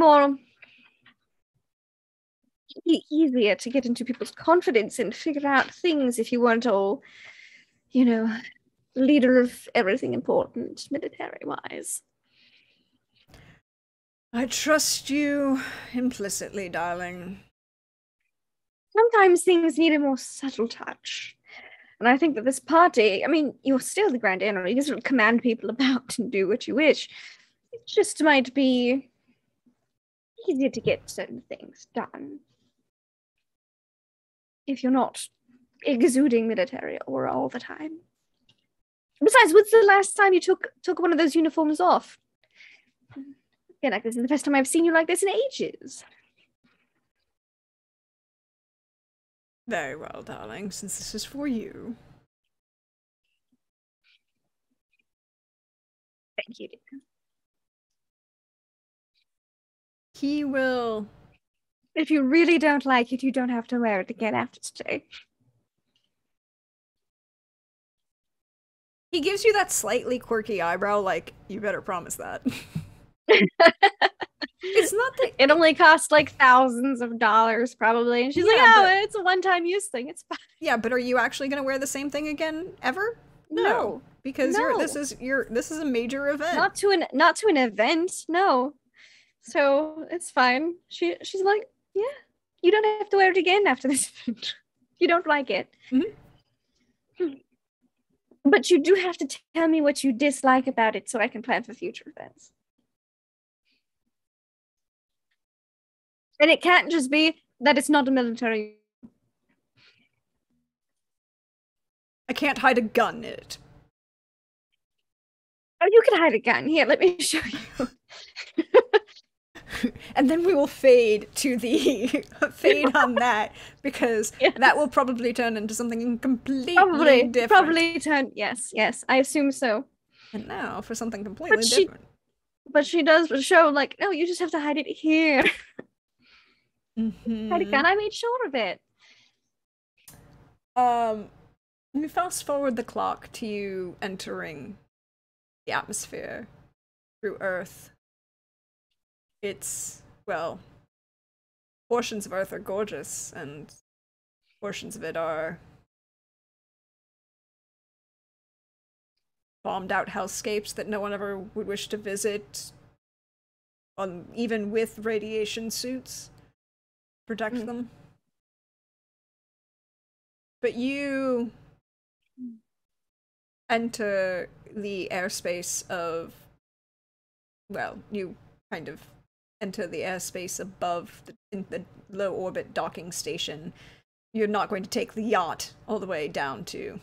be easier to get into people's confidence and figure out things if you weren't all, you know, leader of everything important military-wise? I trust you implicitly, darling. Sometimes things need a more subtle touch. And I think that this party, I mean, you're still the Grand General. You just command people about and do what you wish. It just might be easier to get certain things done if you're not exuding military aura all the time. Besides, when's the last time you took one of those uniforms off? Yeah, like this is the first time I've seen you like this in ages. Very well, darling, since this is for you. Thank you, dear. He will... If you really don't like it, you don't have to wear it again after today. He gives you that slightly quirky eyebrow, like, you better promise that. It's not that... It only costs like thousands of dollars, probably. And she's like, oh, it's a one-time use thing. It's fine. Yeah, but are you actually going to wear the same thing again, ever? No. Because this is a major event. Not to an event, no. So it's fine. She's like, yeah, you don't have to wear it again after this event. You don't like it. Mm-hmm. But you do have to tell me what you dislike about it so I can plan for future events. And it can't just be that it's not a military. I can't hide a gun in it. Oh, you can hide a gun. Here, let me show you. And then we will fade to the fade on that, because that will probably turn into something completely different. Probably turn, yes, I assume so. And now for something completely different. But she does show, like, no, you just have to hide it here. Mm-hmm. Hide a gun, I made sure of it. We fast forward the clock to you entering the atmosphere through Earth. It's, well, portions of Earth are gorgeous, and portions of it are bombed out hellscapes that no one ever would wish to visit, even with radiation suits to protect them. But you enter the airspace of, well, you kind of enter the airspace above the low orbit docking station. You're not going to take the yacht all the way down to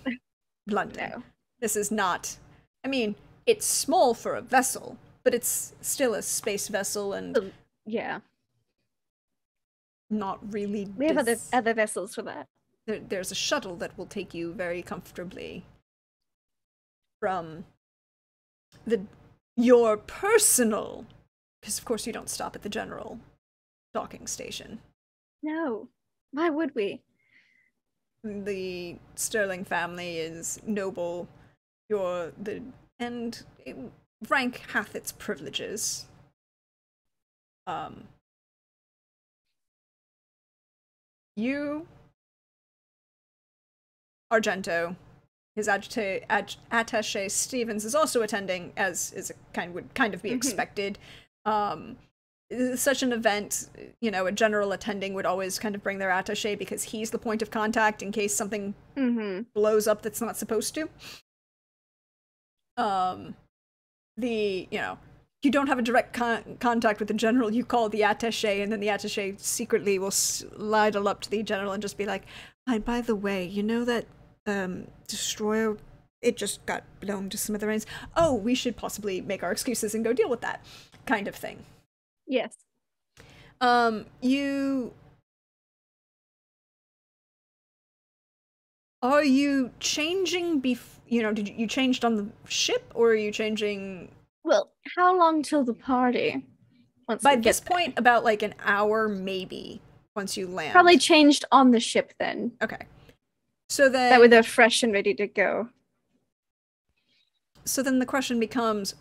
London. No. This is not, I mean, it's small for a vessel, but it's still a space vessel, and yeah, not really. We have other vessels for that. There's a shuttle that will take you very comfortably from your personal because of course you don't stop at the general docking station. No. Why would we? The Sterling family is noble. And rank hath its privileges. You, Argento, his attaché Stevens is also attending, as would kind of be expected. Such an event, a general attending would always kind of bring their attaché because he's the point of contact in case something blows up that's not supposed to. You don't have a direct contact with the general, you call the attaché, and then the attaché secretly will sidle up to the general and just be like, by the way, you know that destroyer, it just got blown to smithereens. Oh, we should possibly make our excuses and go deal with that kind of thing. Yes. Are you changing did you changed on the ship, or are you changing? Well, how long till the party? By this point, about like an hour, maybe, once you land. Probably changed on the ship then. Okay. So then... That way they're fresh and ready to go. So then the question becomes,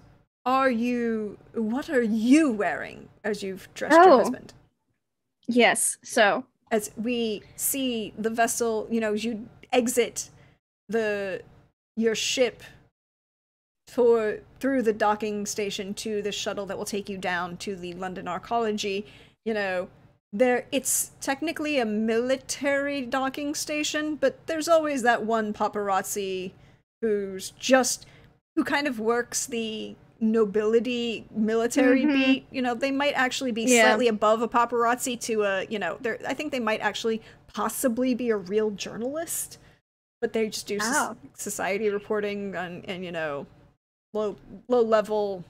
what are you wearing as you've dressed your husband? Yes, so... As we see the vessel, you exit your ship through the docking station to the shuttle that will take you down to the London Arcology. It's technically a military docking station, but there's always that one paparazzi who kind of works the nobility military beat. They might actually be slightly above a paparazzi to I think they might actually possibly be a real journalist, but they just do society reporting and low level,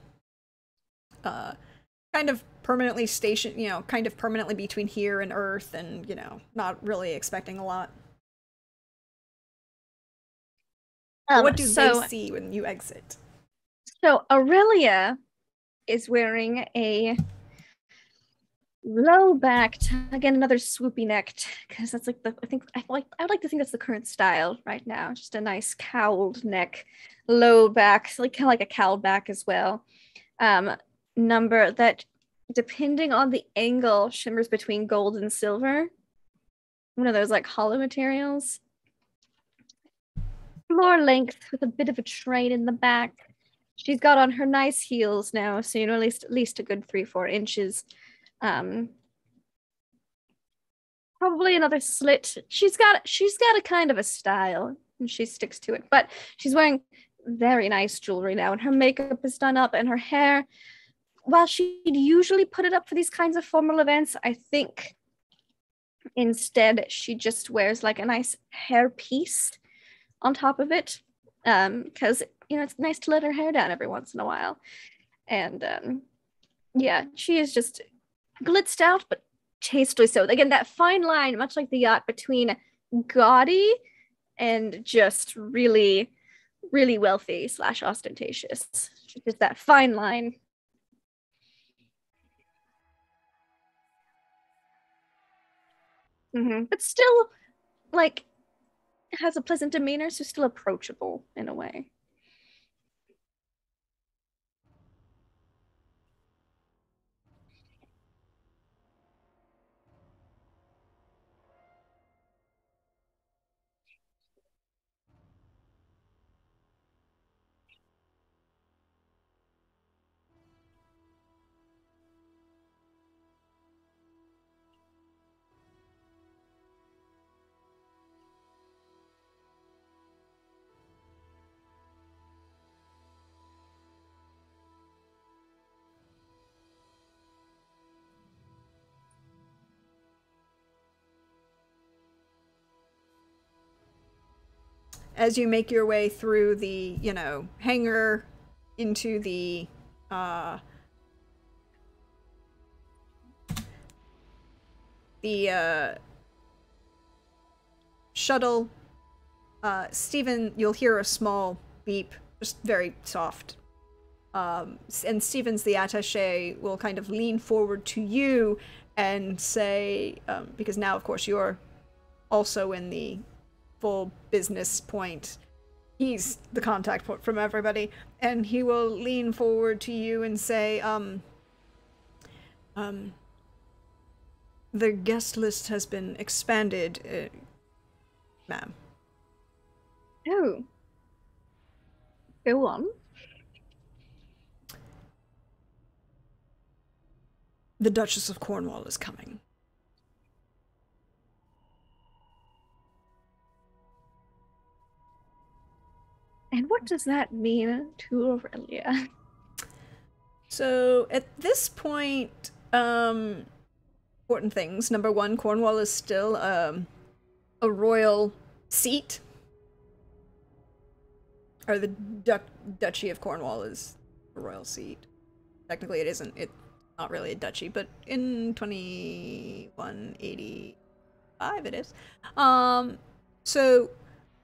kind of permanently stationed, kind of permanently between here and Earth, and not really expecting a lot. What do they see when you exit? So Aurelia is wearing a low-backed, again, another swoopy necked, because that's like I would like to think that's the current style right now. Just a nice cowled neck, low back, like kind of like a cowl back as well. Number that, depending on the angle, shimmers between gold and silver. One of those like hollow materials. Floor length with a bit of a train in the back. She's got on her nice heels now, so at least a good 3-4 inches. Probably another slit. She's got a kind of a style, and she sticks to it. But she's wearing very nice jewelry now, and her makeup is done up, and her hair, while she'd usually put it up for these kinds of formal events, I think instead she just wears like a nice hair piece on top of it, because it's nice to let her hair down every once in a while. And she is just glitzed out, but tastefully so. Again, that fine line, much like the yacht, between gaudy and just really, really wealthy / ostentatious. Just that fine line. But still, like, has a pleasant demeanor, so still approachable in a way. As you make your way through the, hangar into the, shuttle, Stephen, you'll hear a small beep, just very soft. And Stevens, the attaché, will kind of lean forward to you and say, because now, of course, you're also in the full business point. He's the contact point from everybody, and he will lean forward to you and say, the guest list has been expanded, ma'am. Oh. Go on. The Duchess of Cornwall is coming. And what does that mean to Aurelia? So, at this point, important things. Number one, Cornwall is still a royal seat. Or the Duchy of Cornwall is a royal seat. Technically, it isn't. It's not really a duchy, but in 2185 it is. So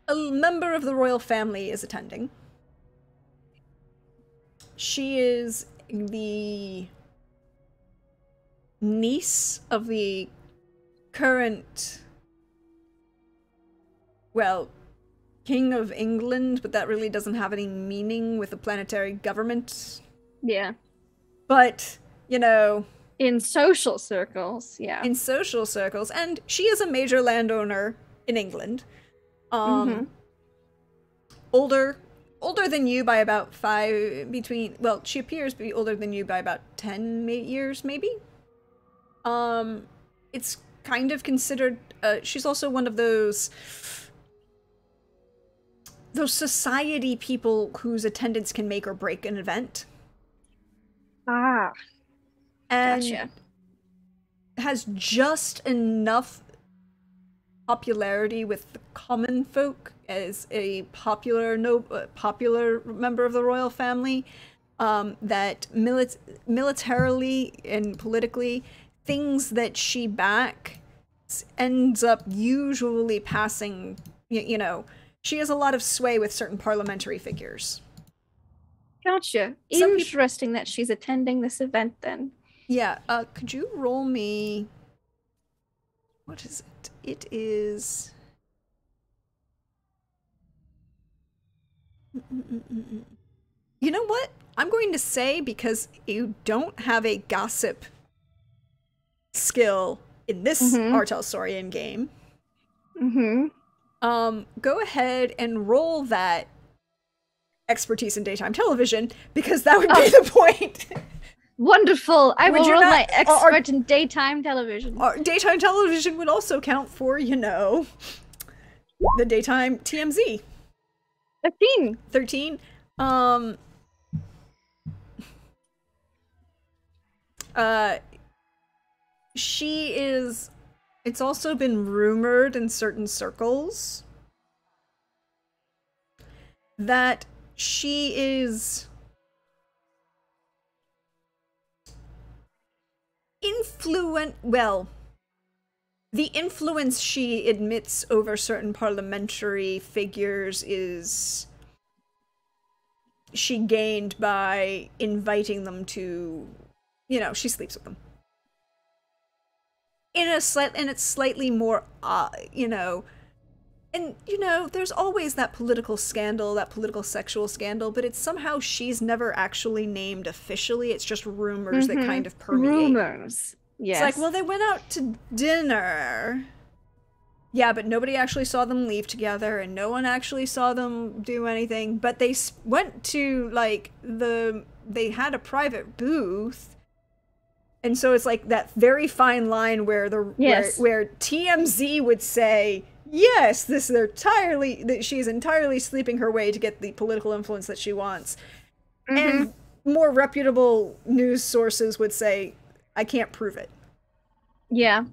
a member of the royal family is attending. She is the niece of the current, well, King of England, but that really doesn't have any meaning with the planetary government. Yeah. But, you know... In social circles, yeah. In social circles, and she is a major landowner in England. Older than you by about she appears to be older than you by about 10 years, maybe? It's kind of considered, she's also one of those society people whose attendance can make or break an event. Ah. And gotcha. Has just enough popularity with the common folk as a popular member of the royal family, that militarily and politically, things that she backs ends up usually passing, you know, she has a lot of sway with certain parliamentary figures. Gotcha. Interesting that she's attending this event then. Yeah, could you roll me... What is it? It is... You know what? I'm going to say, because you don't have a gossip skill in this Artelsorian game, go ahead and roll that expertise in daytime television, because that would be the point. Wonderful! I will roll my expert in daytime television. Daytime television would also count for, you know, the daytime TMZ. 13. 13. She is... It's also been rumored in certain circles that she is... the influence she admits over certain parliamentary figures is she gained by inviting them to, you know, she sleeps with them. And it's slightly more, you know, and, you know, there's always that political scandal, that political sexual scandal, but it's somehow she's never actually named officially. It's just rumors that kind of permeate. Rumors. Yes. It's like, well, they went out to dinner. Yeah, but nobody actually saw them leave together, and no one actually saw them do anything. But they went to, like, they had a private booth. And so it's like that very fine line where where TMZ would say, yes, she's entirely sleeping her way to get the political influence that she wants. And more reputable news sources would say, I can't prove it. Yeah.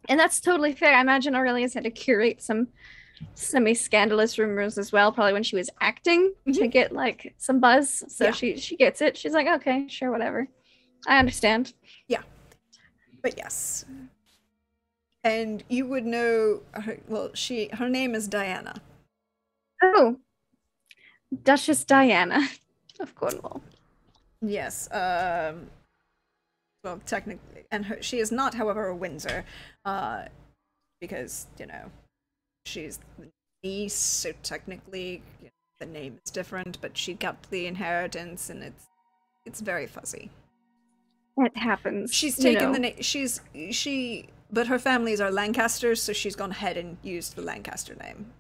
And that's totally fair. I imagine Aurelia's had to curate some semi-scandalous rumors as well, probably when she was acting to get, like, some buzz. So she gets it. She's like, okay, sure, whatever. I understand. Yeah. But yes. And you would know, her name is Diana. Oh. Duchess Diana. of Cornwall. Yes, well, technically, and she is not, however, a Windsor, because, you know, she's the niece, so technically the name is different, but she got the inheritance, and it's very fuzzy. It happens. She's taken the name. But her families are Lancasters, so she's gone ahead and used the Lancaster name.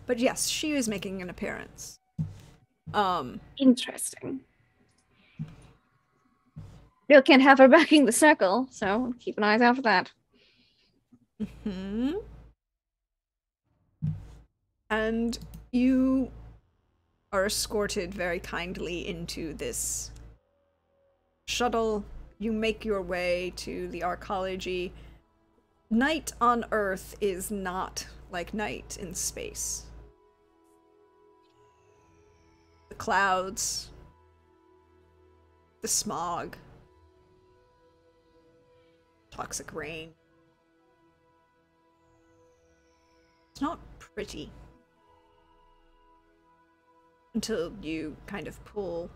But yes, she is making an appearance. Interesting. Bill can't have her backing the circle, so keep an eye out for that. Mm-hmm. And you are escorted very kindly into this shuttle. You make your way to the arcology. Night on Earth is not like night in space. The clouds, the smog, toxic rain. It's not pretty. Until you kind of pull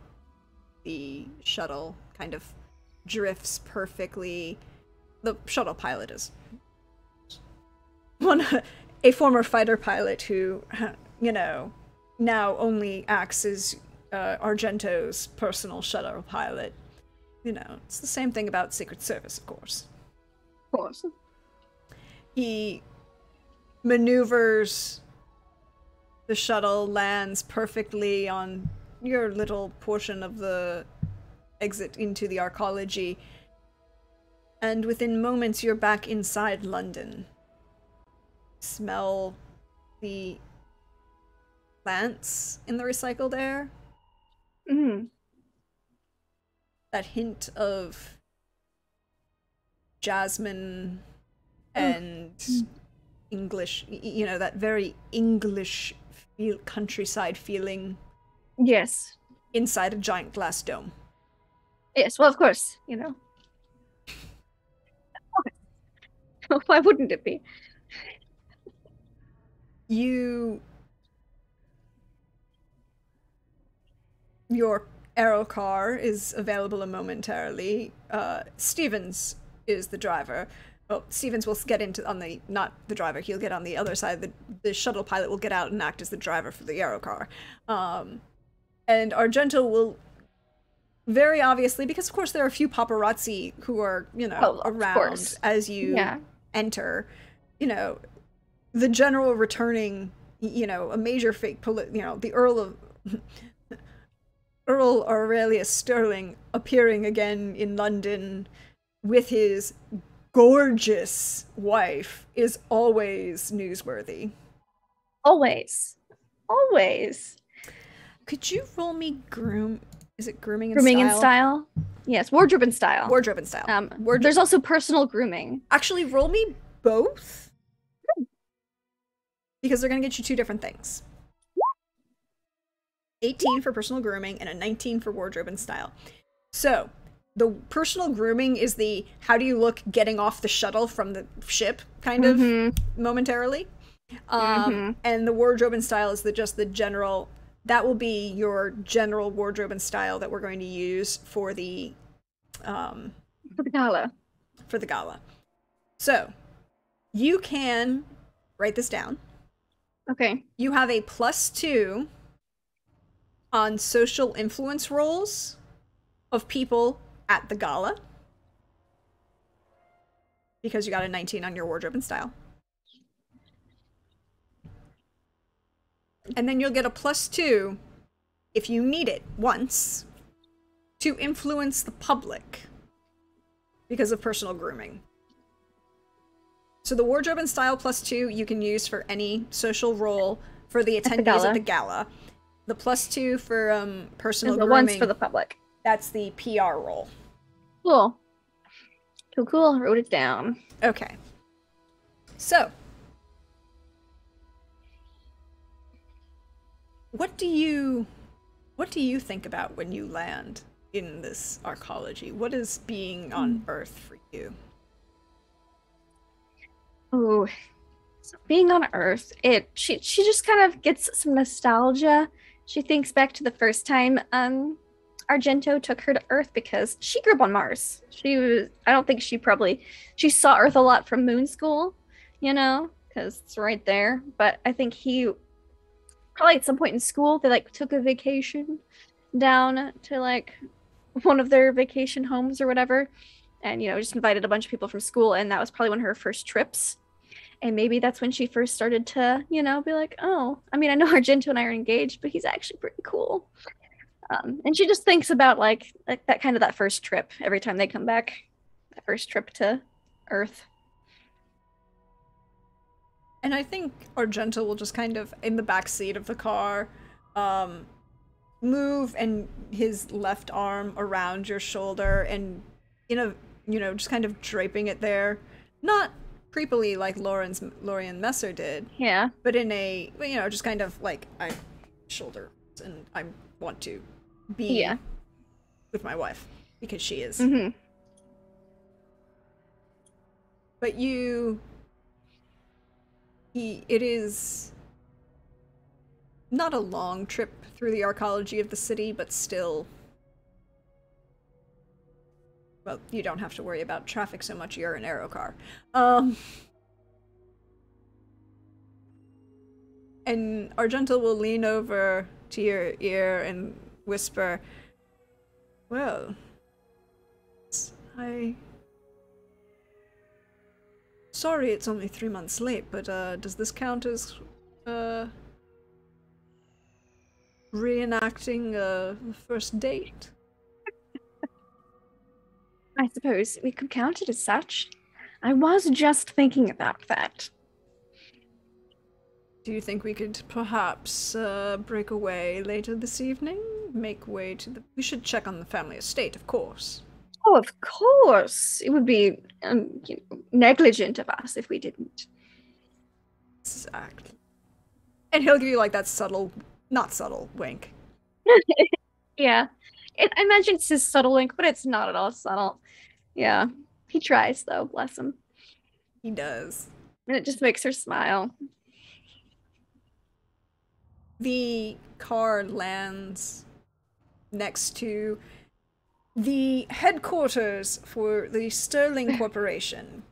the shuttle, kind of drifts perfectly. The shuttle pilot is a former fighter pilot who, you know, now only acts as Argento's personal shuttle pilot. You know, it's the same thing about Secret Service, of course. Of course. He maneuvers the shuttle, lands perfectly on your little portion of the exit into the arcology, and within moments you're back inside London. Smell the plants in the recycled air. Mm-hmm. That hint of jasmine and English, you know, that very English countryside feeling. Yes. Inside a giant glass dome. Yes, well, of course, you know. Why wouldn't it be? Your aero car is available momentarily. Stevens is the driver. Well, Stevens will get not the driver, he'll get on the other side. The shuttle pilot will get out and act as the driver for the aero car. And Argento will very obviously, because of course there are a few paparazzi who are, you know, around as you enter, you know, the general returning, you know, a major fake, you know, the Earl Aurelia Sterling appearing again in London with his gorgeous wife is always newsworthy. Always. Always. Could you roll me is it grooming in style? Yes, wardrobe and style. Wardrobe and style. There's also personal grooming. Actually, roll me both. Because they're going to get you two different things. 18 for personal grooming and a 19 for wardrobe and style. So, the personal grooming is the how do you look getting off the shuttle from the ship, kind of, momentarily. And the wardrobe and style is just the general, that will be your general wardrobe and style that we're going to use for the gala. For the gala. So, you can write this down. Okay. You have a +2 on social influence roles of people at the gala. Because you got a 19 on your wardrobe and style. And then you'll get a +2 if you need it once to influence the public because of personal grooming. So the wardrobe and style +2 you can use for any social role for the attendees at the gala. The +2 for personal grooming. The ones for the public. That's the PR role. Cool. Cool. Wrote it down. Okay. So, what do you think about when you land in this arcology? What is being on Earth for you? Oh, being on Earth, she just kind of gets some nostalgia. She thinks back to the first time Argento took her to Earth because she grew up on Mars. I don't think she saw Earth a lot from Moon School, you know, because it's right there. But I think he probably at some point in school they like took a vacation down to like one of their vacation homes or whatever, and just invited a bunch of people from school, and that was probably one of her first trips. And maybe that's when she first started to, be like, oh, I mean, I know Argento and I are engaged, but he's actually pretty cool. And she just thinks about like that first trip every time they come back, that first trip to Earth. And I think Argento will just kind of, in the back seat of the car, move and his left arm around your shoulder and, just kind of draping it there. Not creepily like Lorian Messer did. Yeah. But in a, just kind of like, I shoulder and I want to be with my wife because she is. Mm-hmm. But it is not a long trip through the arcology of the city, but still, well, you don't have to worry about traffic so much. You're an aero car. And Argento will lean over to your ear and whisper, well, sorry it's only 3 months late, but does this count as reenacting a first date? I suppose we could count it as such. I was just thinking about that. Do you think we could perhaps break away later this evening? Make way to the... We should check on the family estate, of course. Oh, of course. It would be negligent of us if we didn't. Exactly. And he'll give you like that subtle, not subtle, wink. Yeah. I imagine it's his subtle wink, but it's not at all subtle. Yeah. He tries, though. Bless him. He does. And it just makes her smile. The car lands next to the headquarters for the Sterling Corporation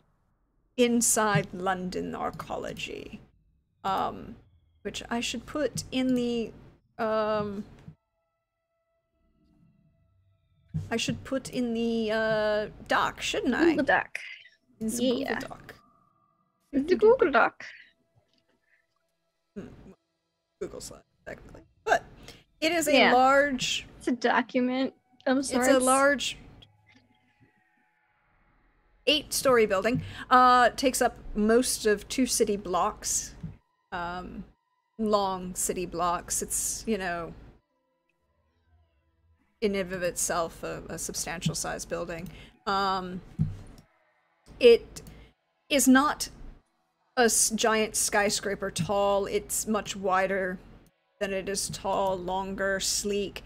inside London Arcology, which I should put in the doc, shouldn't I? Google Doc. In the Google Doc. The Google Doc. Google Slide, technically. But it is a large... It's a document of sorts. It's a large 8-story building. Takes up most of 2 city blocks. Long city blocks. It's, in and of itself a substantial sized building. It is not a giant skyscraper tall. It's much wider than it is tall, longer, sleek,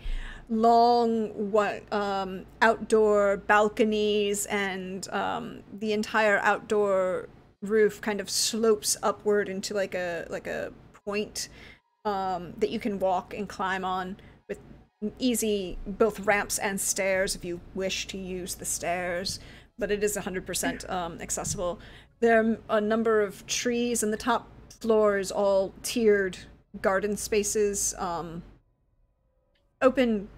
long outdoor balconies, and the entire outdoor roof kind of slopes upward into like a point that you can walk and climb on with easy both ramps and stairs if you wish to use the stairs, but it is 100% accessible. There are a number of trees, and the top floor is all tiered garden spaces, open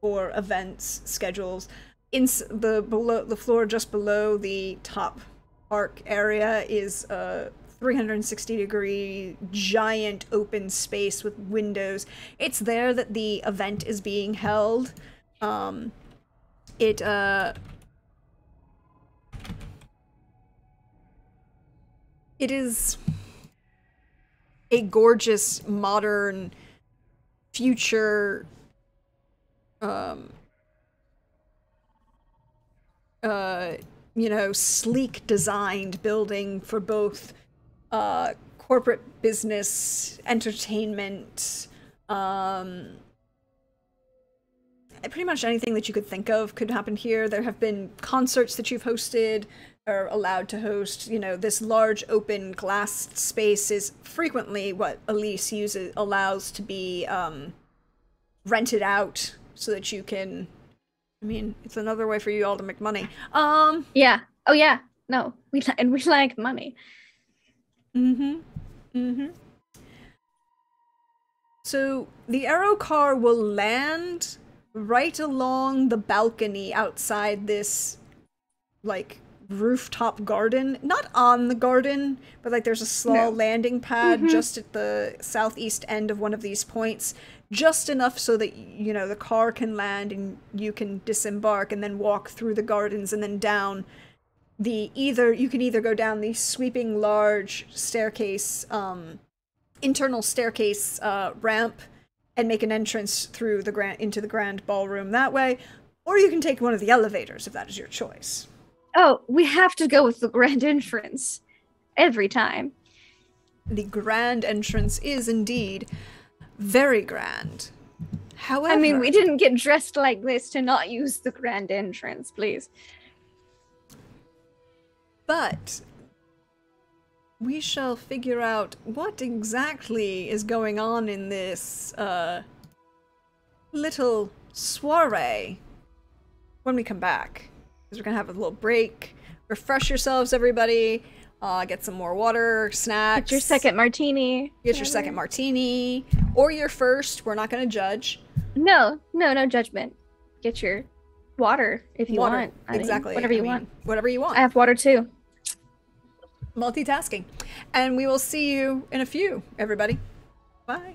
for events, schedules. In the floor just below the top park area is a 360-degree giant open space with windows. It's there that the event is being held. It is a gorgeous, modern, future, sleek designed building for both corporate business, entertainment, pretty much anything that you could think of could happen here. There have been concerts that you've hosted or allowed to host. You know, this large open glass space is frequently what Elise allows to be rented out so that you can, I mean, it's another way for you all to make money. Yeah. Oh yeah. No, we like money. So the aero car will land right along the balcony outside this, like, rooftop garden. Not on the garden, but like there's a small landing pad just at the southeast end of one of these points. Just enough so that, you know, the car can land and you can disembark and then walk through the gardens and then down you can either go down the sweeping large staircase, internal staircase ramp and make an entrance through into the grand ballroom that way, or you can take one of the elevators if that is your choice. Oh, we have to go with the grand entrance every time. The grand entrance is indeed very grand. However, I mean, we didn't get dressed like this to not use the grand entrance, please. But we shall figure out what exactly is going on in this little soiree when we come back. Because we're going to have a little break, refresh yourselves, everybody, get some more water, snacks. Get your second martini. Get your second martini. Or your first. We're not going to judge. No judgment. Get your water if you want. Exactly. Whatever you want. Whatever you want. I have water too. Multitasking. And we will see you in a few, everybody. Bye.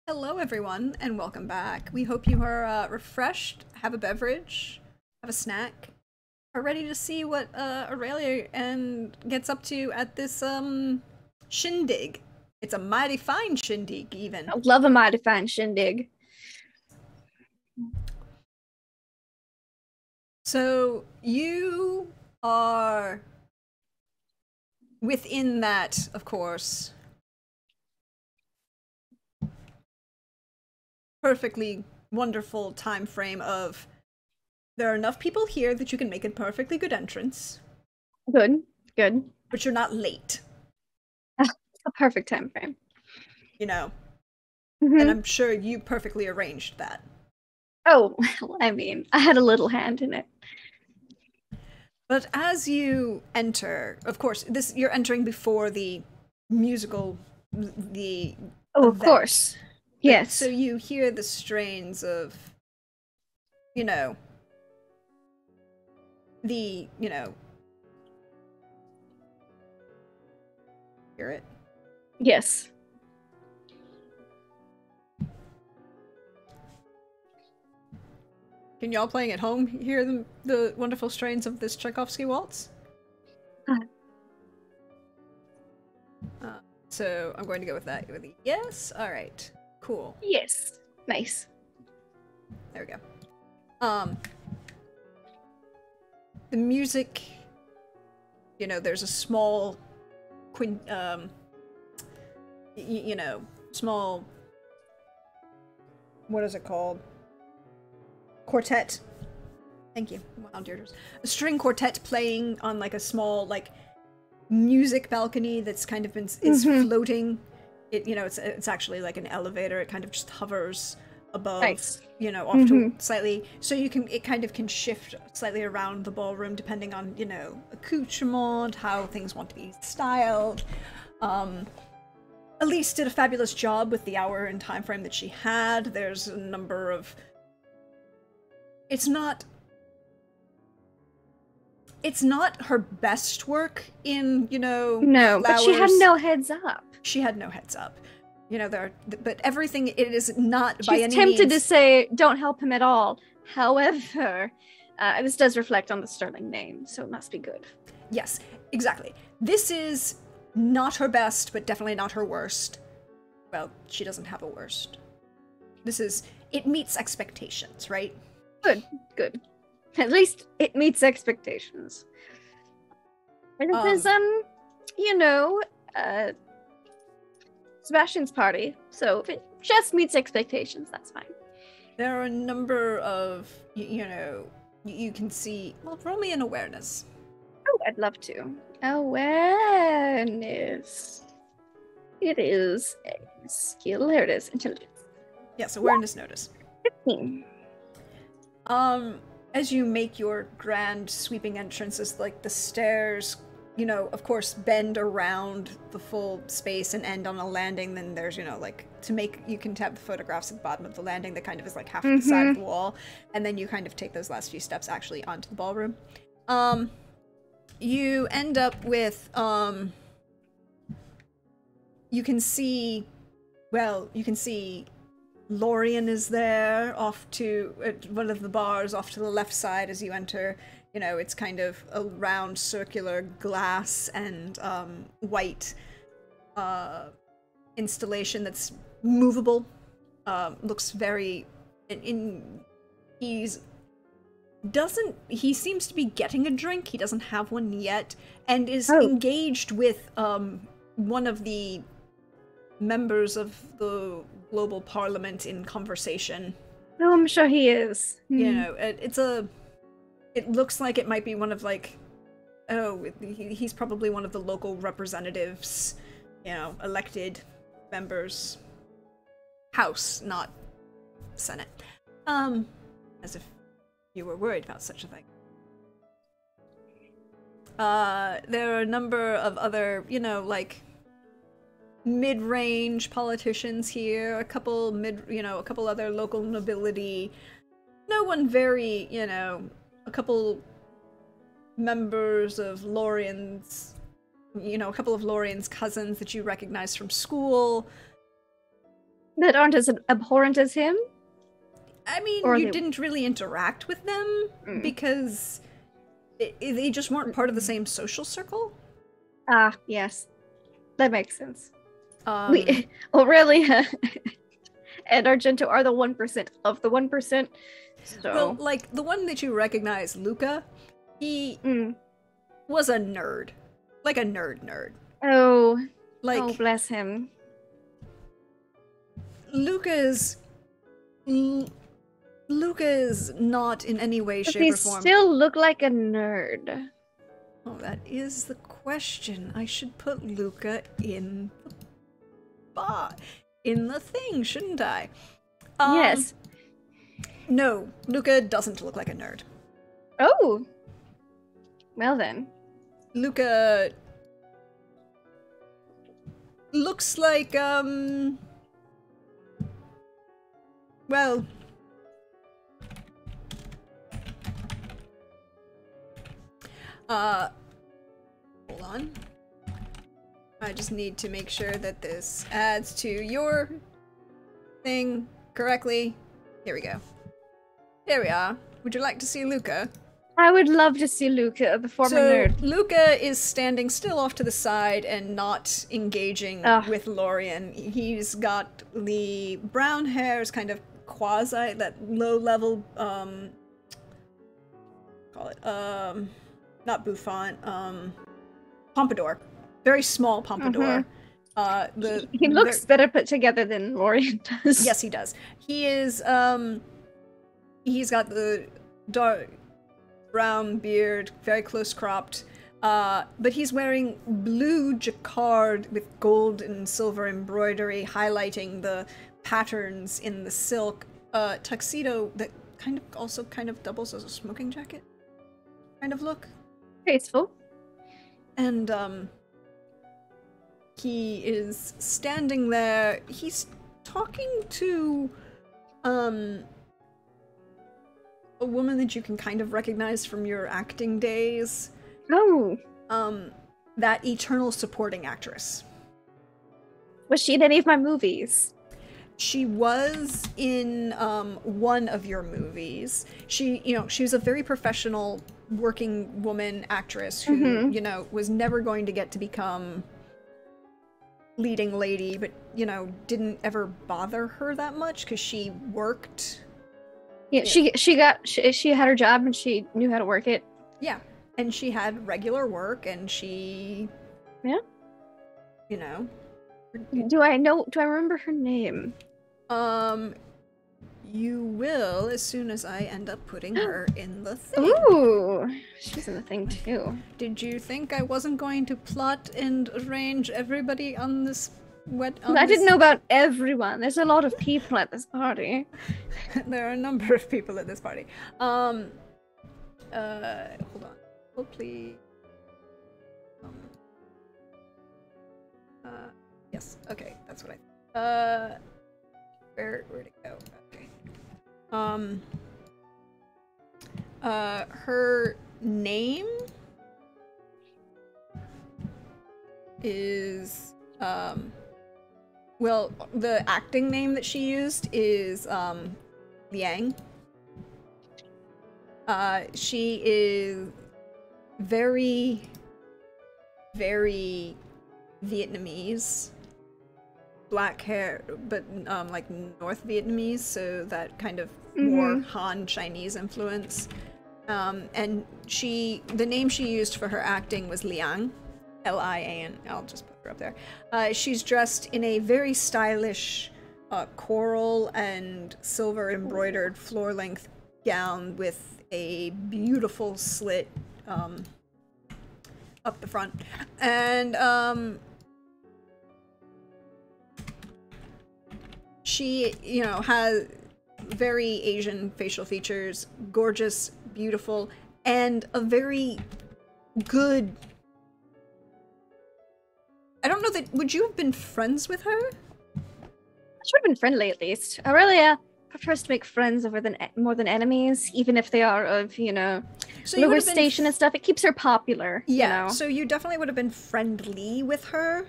Hello, everyone, and welcome back. We hope you are refreshed, have a beverage, have a snack, are ready to see what Aurelia gets up to at this shindig. It's a mighty fine shindig, even. I love a mighty fine shindig. So you are within that, of course, perfectly wonderful time frame of there are enough people here that you can make a perfectly good entrance. Good, good. But you're not late. A perfect time frame. You know. Mm-hmm. And I'm sure you perfectly arranged that. Oh, well, I mean, I had a little hand in it. But as you enter, of course, you're entering before the musical, Oh, event. Of course. Yes. So you hear the strains of, hear it? Yes. Can y'all playing at home hear the wonderful strains of this Tchaikovsky waltz? So I'm going to go with that. With a yes? Alright. Cool. Yes. Nice. There we go. The music, there's a small small, what is it called? Quartet. Thank you. Wow, dear. A string quartet playing on like a small music balcony that's kind of been floating. It's actually like an elevator. It kind of just hovers above, nice. Off to slightly, so it kind of can shift slightly around the ballroom depending on, accoutrement, how things want to be styled. Elise did a fabulous job with the hour and time frame that she had. There's a number of... It's not her best work in, No, flowers. But she had no heads up. She had no heads up. But everything, it is not She's by any means... She's tempted to say, don't help him at all. However, this does reflect on the Sterling name, so it must be good. Yes, exactly. This is not her best, but definitely not her worst. Well, she doesn't have a worst. It meets expectations, right? Good. At least it meets expectations. And this is, Sebastian's party, so if it just meets expectations, that's fine. There are a number of, you can see... Well, roll me an awareness. Oh, I'd love to. Awareness. It is a skill. There it is. Intelligence. Yes, awareness notice. 15. As you make your grand sweeping entrances, the stairs, of course, bend around the full space and end on a landing, then there's, you can tap the photographs at the bottom of the landing that kind of is half the side of the wall, and then you kind of take those last few steps actually onto the ballroom. You end up with, you can see Lorien is there off to one of the bars off to the left side as you enter. It's kind of a round circular glass and white installation that's movable. Looks very... He seems to be getting a drink. He doesn't have one yet, and is engaged with one of the members of the global parliament in conversation. Oh, I'm sure he is. It looks like it might be one of he's probably one of the local representatives, elected members. House, not Senate. As if you were worried about such a thing. There are a number of other, mid-range politicians here, a couple other local nobility. No one very, a couple members of Lorien's, a couple of Lorien's cousins that you recognize from school. That aren't as abhorrent as him? I mean, Or you they- didn't really interact with them because they just weren't part of the same social circle. Ah, yes. That makes sense. Um, Aurelia and Argento are the 1% of the 1%. So Well, like, the one that you recognize, Luca, he was a nerd. Like a nerd. Oh, Like, oh, bless him. Luca's not in any way, Does shape, he or form. still look like a nerd? Oh, that is the question. I should put Luca in the thing, shouldn't I? Yes. No, Luca doesn't look like a nerd. Oh. Well then. Luca looks like, well, hold on. I just need to make sure that this adds to your thing correctly. Here we go. There we are. Would you like to see Luca? I would love to see Luca, the former nerd. Luca is standing still off to the side and not engaging with Lorian. He's got the brown hair, is kind of quasi, that low level, call it, not bouffant, pompadour. Very small pompadour. He looks better put together than Lorian does. Yes, he does. He is, he's got the dark brown beard, very close cropped, but he's wearing blue jacquard with gold and silver embroidery highlighting the patterns in the silk, tuxedo that also kind of doubles as a smoking jacket kind of look. Graceful. And he is standing there. He's talking to a woman that you can kind of recognize from your acting days. Oh. That eternal supporting actress. Was she in any of my movies? She was in one of your movies. She was a very professional working woman actress who, was never going to get to become leading lady, but, didn't ever bother her that much because she worked. Yeah, she had her job and she knew how to work it. Yeah, and she had regular work and she, yeah, Do I remember her name? You will as soon as I end up putting her in the thing. Ooh, she's in the thing too. Did you think I wasn't going to plot and arrange everybody on this? I didn't know about everyone. There's a lot of people at this party. There are a number of people at this party. Hold on. Oh, please. Yes. Okay, that's what I. Where'd it go? Okay. Her name is well, the acting name that she used is Liang. She is very, very Vietnamese. Black hair, but like North Vietnamese, so that kind of more Han Chinese influence. And the name she used for her acting was Liang, Lian. I'll just put her up there. She's dressed in a very stylish coral and silver embroidered floor-length gown with a beautiful slit up the front, and she, has very Asian facial features, gorgeous, beautiful, and a very good... I don't know that... Would you have been friends with her? She would have been friendly, at least. Aurelia prefers to make friends more than enemies, even if they are of, lower station and stuff. It keeps her popular. Yeah, so you definitely would have been friendly with her.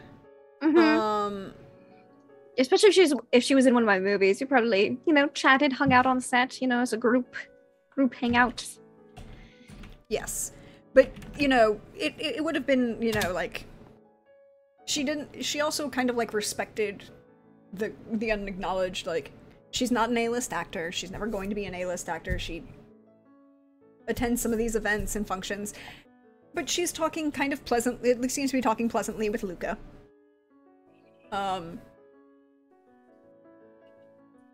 Especially if she was in one of my movies, we probably, you know, chatted, hung out on set, you know, as a group hangout. Yes. But, you know, it would have been, you know, like, she also kind of, like, respected the unacknowledged, like, she's not an A-list actor, she's never going to be an A-list actor, she attends some of these events and functions, but she's talking kind of pleasantly, it seems to be talking pleasantly with Luca. From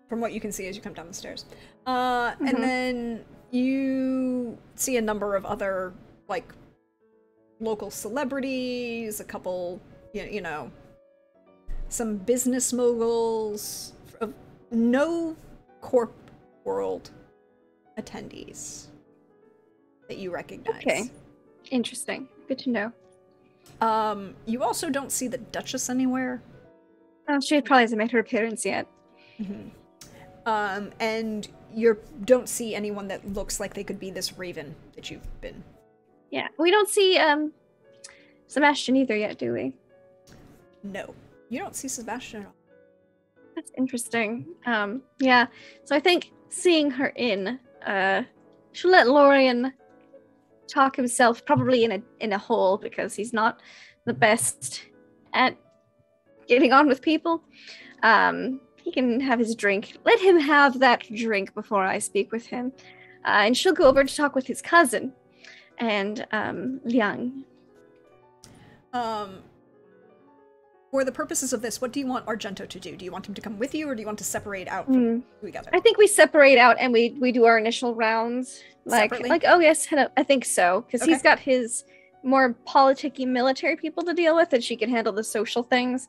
what you can see as you come down the stairs. And then you see a number of other, like, local celebrities, a couple, you know, some business moguls, no corp world attendees that you recognize. Okay. Interesting. Good to know. You also don't see the Duchess anywhere. Oh, she probably hasn't made her appearance yet. And you don't see anyone that looks like they could be this raven that you've been. Yeah, we don't see Sebastian either yet, do we? No, you don't see Sebastian at all. That's interesting. Yeah. So I think seeing her in, she'll let Lorian talk himself, probably in a hole, because he's not the best at getting on with people. He can have his drink. Let him have that drink before I speak with him. And she'll go over to talk with his cousin and Liang. For the purposes of this, what do you want Argento to do? Do you want him to come with you, or do you want to separate out from together? I think we separate out and we do our initial rounds. Separately? Like, oh yes, hello. I think so. Because Okay. he's got his more politic-y military people to deal with, and she can handle the social things.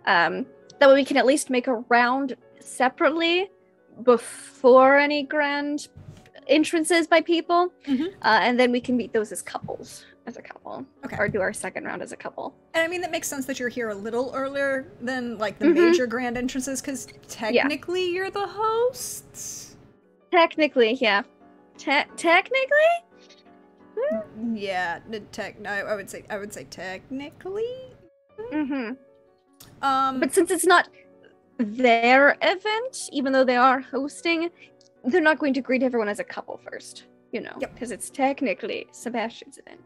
That way we can at least make a round separately before any grand entrances by people. And then we can meet those as a couple. Okay. Or do our second round as a couple. And I mean, that makes sense that you're here a little earlier than, like, the major grand entrances, because technically you're the hosts? Technically, yeah. Technically? Yeah, I would say technically. But since it's not their event, even though they are hosting, they're not going to greet everyone as a couple first, you know, because it's technically Sebastian's event.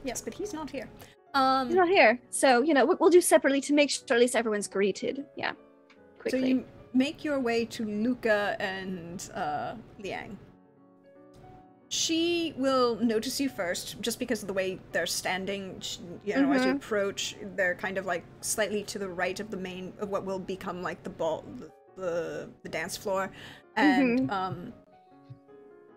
Yes, but he's not here. He's not here, so, you know, we'll do separately to make sure at least everyone's greeted. Yeah, quickly. So you make your way to Luca and Liang. She will notice you first, just because of the way they're standing. You know, as you approach, they're kind of like slightly to the right of the main of what will become like the ball, the dance floor, and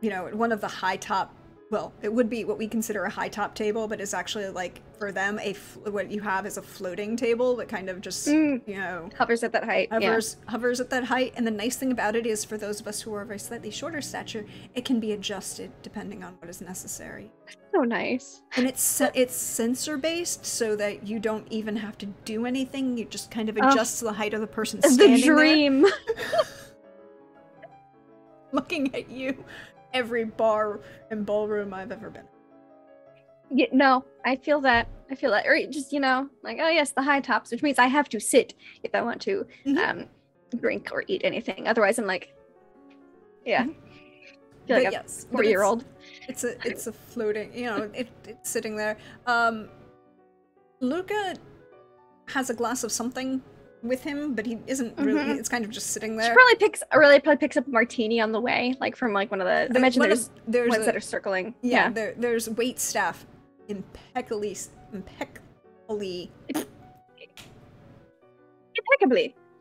you know, one of the high top. Well, it would be what we consider a high top table, but it's actually, like, for them, what you have is a floating table that kind of just, you know... Hovers at that height, hovers at that height, and the nice thing about it is, for those of us who are of a slightly shorter stature, it can be adjusted depending on what is necessary. So nice. And it's sensor-based, so that you don't even have to do anything, you just kind of adjust to the height of the person standing there. The dream! Looking at you. Every bar and ballroom I've ever been. Yeah, no, I feel that. Or just, you know, like, oh yes, the high tops, which means I have to sit if I want to drink or eat anything. Otherwise, I'm like, I feel like a 4-year-old. It's a floating, you know, it's sitting there. Luca has a glass of something with him, but he isn't really. It's kind of just sitting there. Aurelia probably picks up a martini on the way, like from like one of the. I mentioned there's ones that are circling. Yeah, there's wait staff impeccably.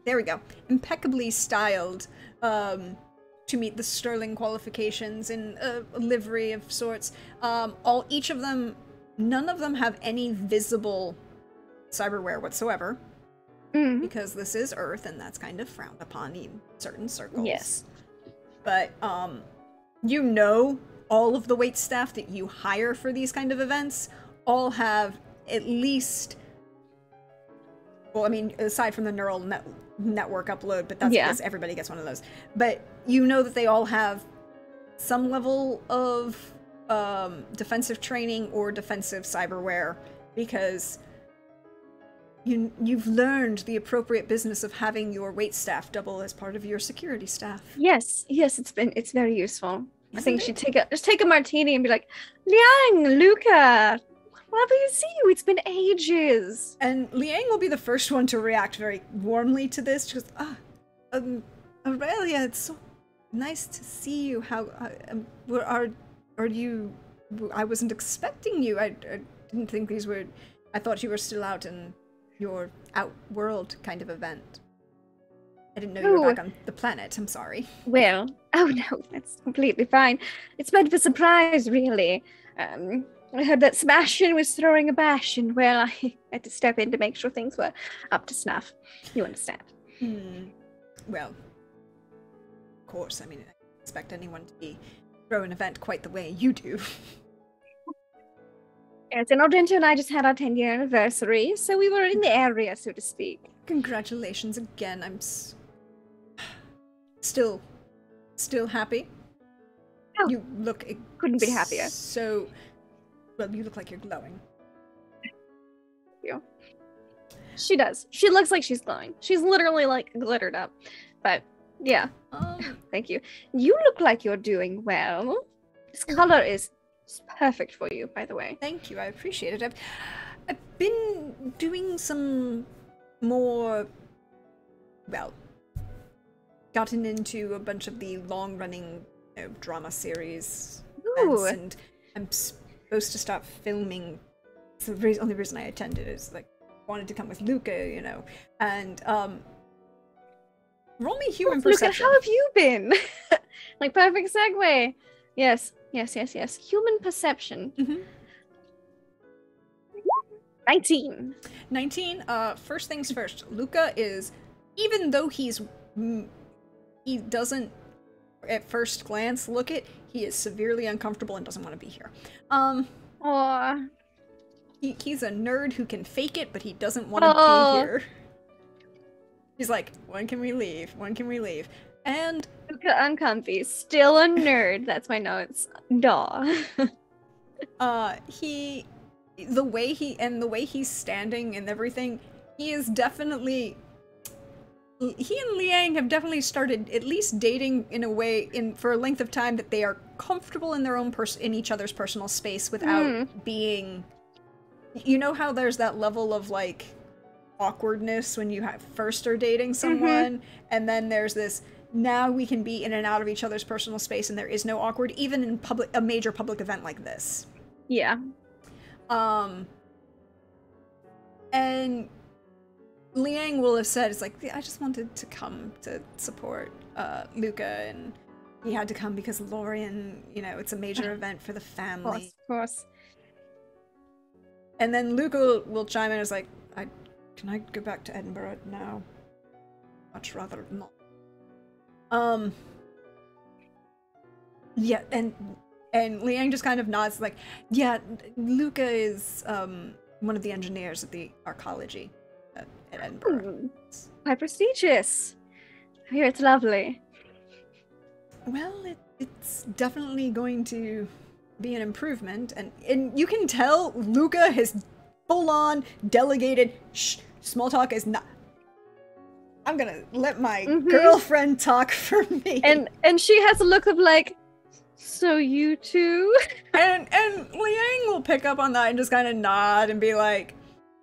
There we go. Impeccably styled to meet the Sterling qualifications in a livery of sorts. Each of them, none of them have any visible cyberware whatsoever. Because this is Earth, and that's kind of frowned upon in certain circles. Yes. But, you know, all of the waitstaff that you hire for these kind of events all have at least... Well, I mean, aside from the neural network upload, but that's because everybody gets one of those. But you know that they all have some level of defensive training or defensive cyberware, because you've learned the appropriate business of having your wait staff double as part of your security staff. Yes, it's very useful. I think Isn't she'd take a martini and be like, Liang, Luca, lovely to see you. It's been ages. And Liang will be the first one to react very warmly to this. She goes, Aurelia, it's so nice to see you. How are you? I wasn't expecting you. I didn't think these were. I thought you were still out in your outworld kind of event. I didn't know you were back on the planet. I'm sorry. Well, oh no, that's completely fine. It's meant for surprise, really. I heard that Sebastian was throwing a bash, and well, I had to step in to make sure things were up to snuff. You understand? Well, of course. I mean, I don't expect anyone to throw an event quite the way you do. Yes, and Ardento and I just had our 10-year anniversary, so we were in the area, so to speak. Congratulations again. I'm still happy. Oh, you look couldn't be happier. So, well, you look like you're glowing. Thank you. She does. She looks like she's glowing. She's literally like glittered up. But yeah, thank you. You look like you're doing well. This color is perfect for you, by the way. Thank you. I appreciate it. I've been doing some more, well, gotten into a bunch of the long-running drama series events, and I'm supposed to start filming. It's the only reason I attended is like wanted to come with Luca, you know, and roll me human perception. Luca, how have you been? Like perfect segue. Yes. Human perception. 19. First things first. Luca is, even though he doesn't at first glance look it, he is severely uncomfortable and doesn't want to be here. Aww. He's a nerd who can fake it, but he doesn't want to be here. He's like, when can we leave? When can we leave? And Luca uncomfy, still a nerd. That's my notes. Daw. The way he's standing and everything, he is definitely. He and Liang have definitely started at least dating in a way for a length of time that they are comfortable in their own in each other's personal space without being. You know how there's that level of like awkwardness when you first are dating someone, and then there's this. Now we can be in and out of each other's personal space, and there is no awkward, even in a major public event like this. Yeah. And Liang will have said, it's like, I just wanted to come to support Luca, and he had to come because Lorien, you know, it's a major event for the family. Of course. And then Luca will chime in and is like, can I go back to Edinburgh now? Much rather not. Yeah, and Liang just kind of nods like, yeah, Luca is one of the engineers at the arcology at Edinburgh. Quite prestigious. I hear it's lovely. Well, it's definitely going to be an improvement, and you can tell Luca has full-on delegated. Shh, small talk is not. I'm gonna let my girlfriend talk for me. And she has a look of like, so you two? and Liang will pick up on that and just kind of nod and be like,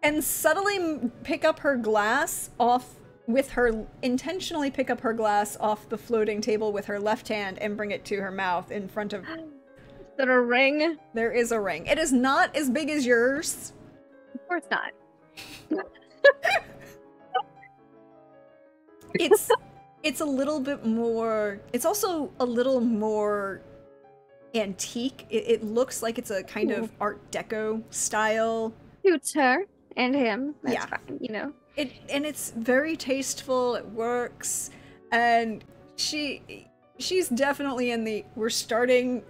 and subtly pick up her glass off with her, intentionally pick up her glass off the floating table with her left hand and bring it to her mouth in front of. Is there a ring? There is a ring. It is not as big as yours. Of course not. It's a little bit more. It's also a little more antique. It looks like it's a kind of Art Deco style. Suits her and him. That's fine, you know. It's very tasteful. It works, and she's definitely in the. We're starting.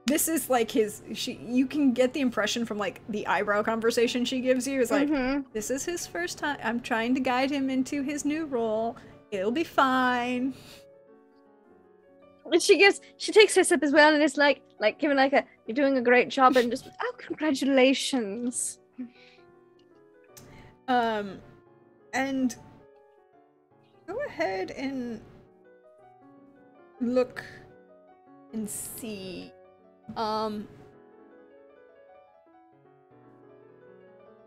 This is like you can get the impression from like the eyebrow conversation she gives you is like, this is his first time. I'm trying to guide him into his new role. It'll be fine. And she takes her sip as well, and it's like giving like a, you're doing a great job, and just, oh, congratulations. And go ahead and look and see.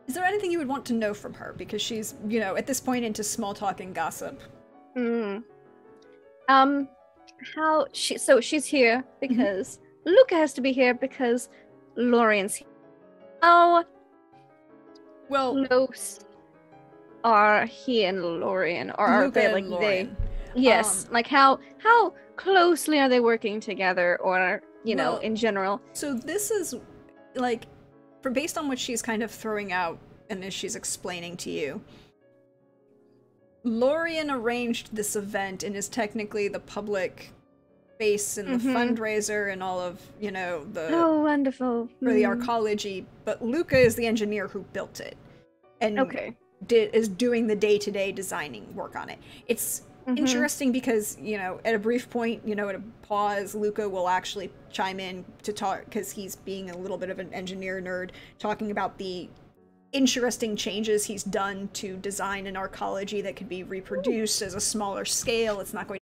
Is there anything you would want to know from her? Because she's, you know, at this point into small talk and gossip. So she's here because Luca has to be here because Lorian's here. How close are he and Lorian, or are Luca they like and Lorian. Yes, like how closely are they working together, or you know, in general? So this is like, based on what she's kind of throwing out and as she's explaining to you, Lorian arranged this event and is technically the public face and the fundraiser and all of, you know, the wonderful for the arcology, but Luca is the engineer who built it and is doing the day-to-day designing work on it. It's interesting because, you know, at a brief point, you know, at a pause, Luca will actually chime in to talk, because he's being a little bit of an engineer nerd, talking about the interesting changes he's done to design an arcology that could be reproduced as a smaller scale. It's not going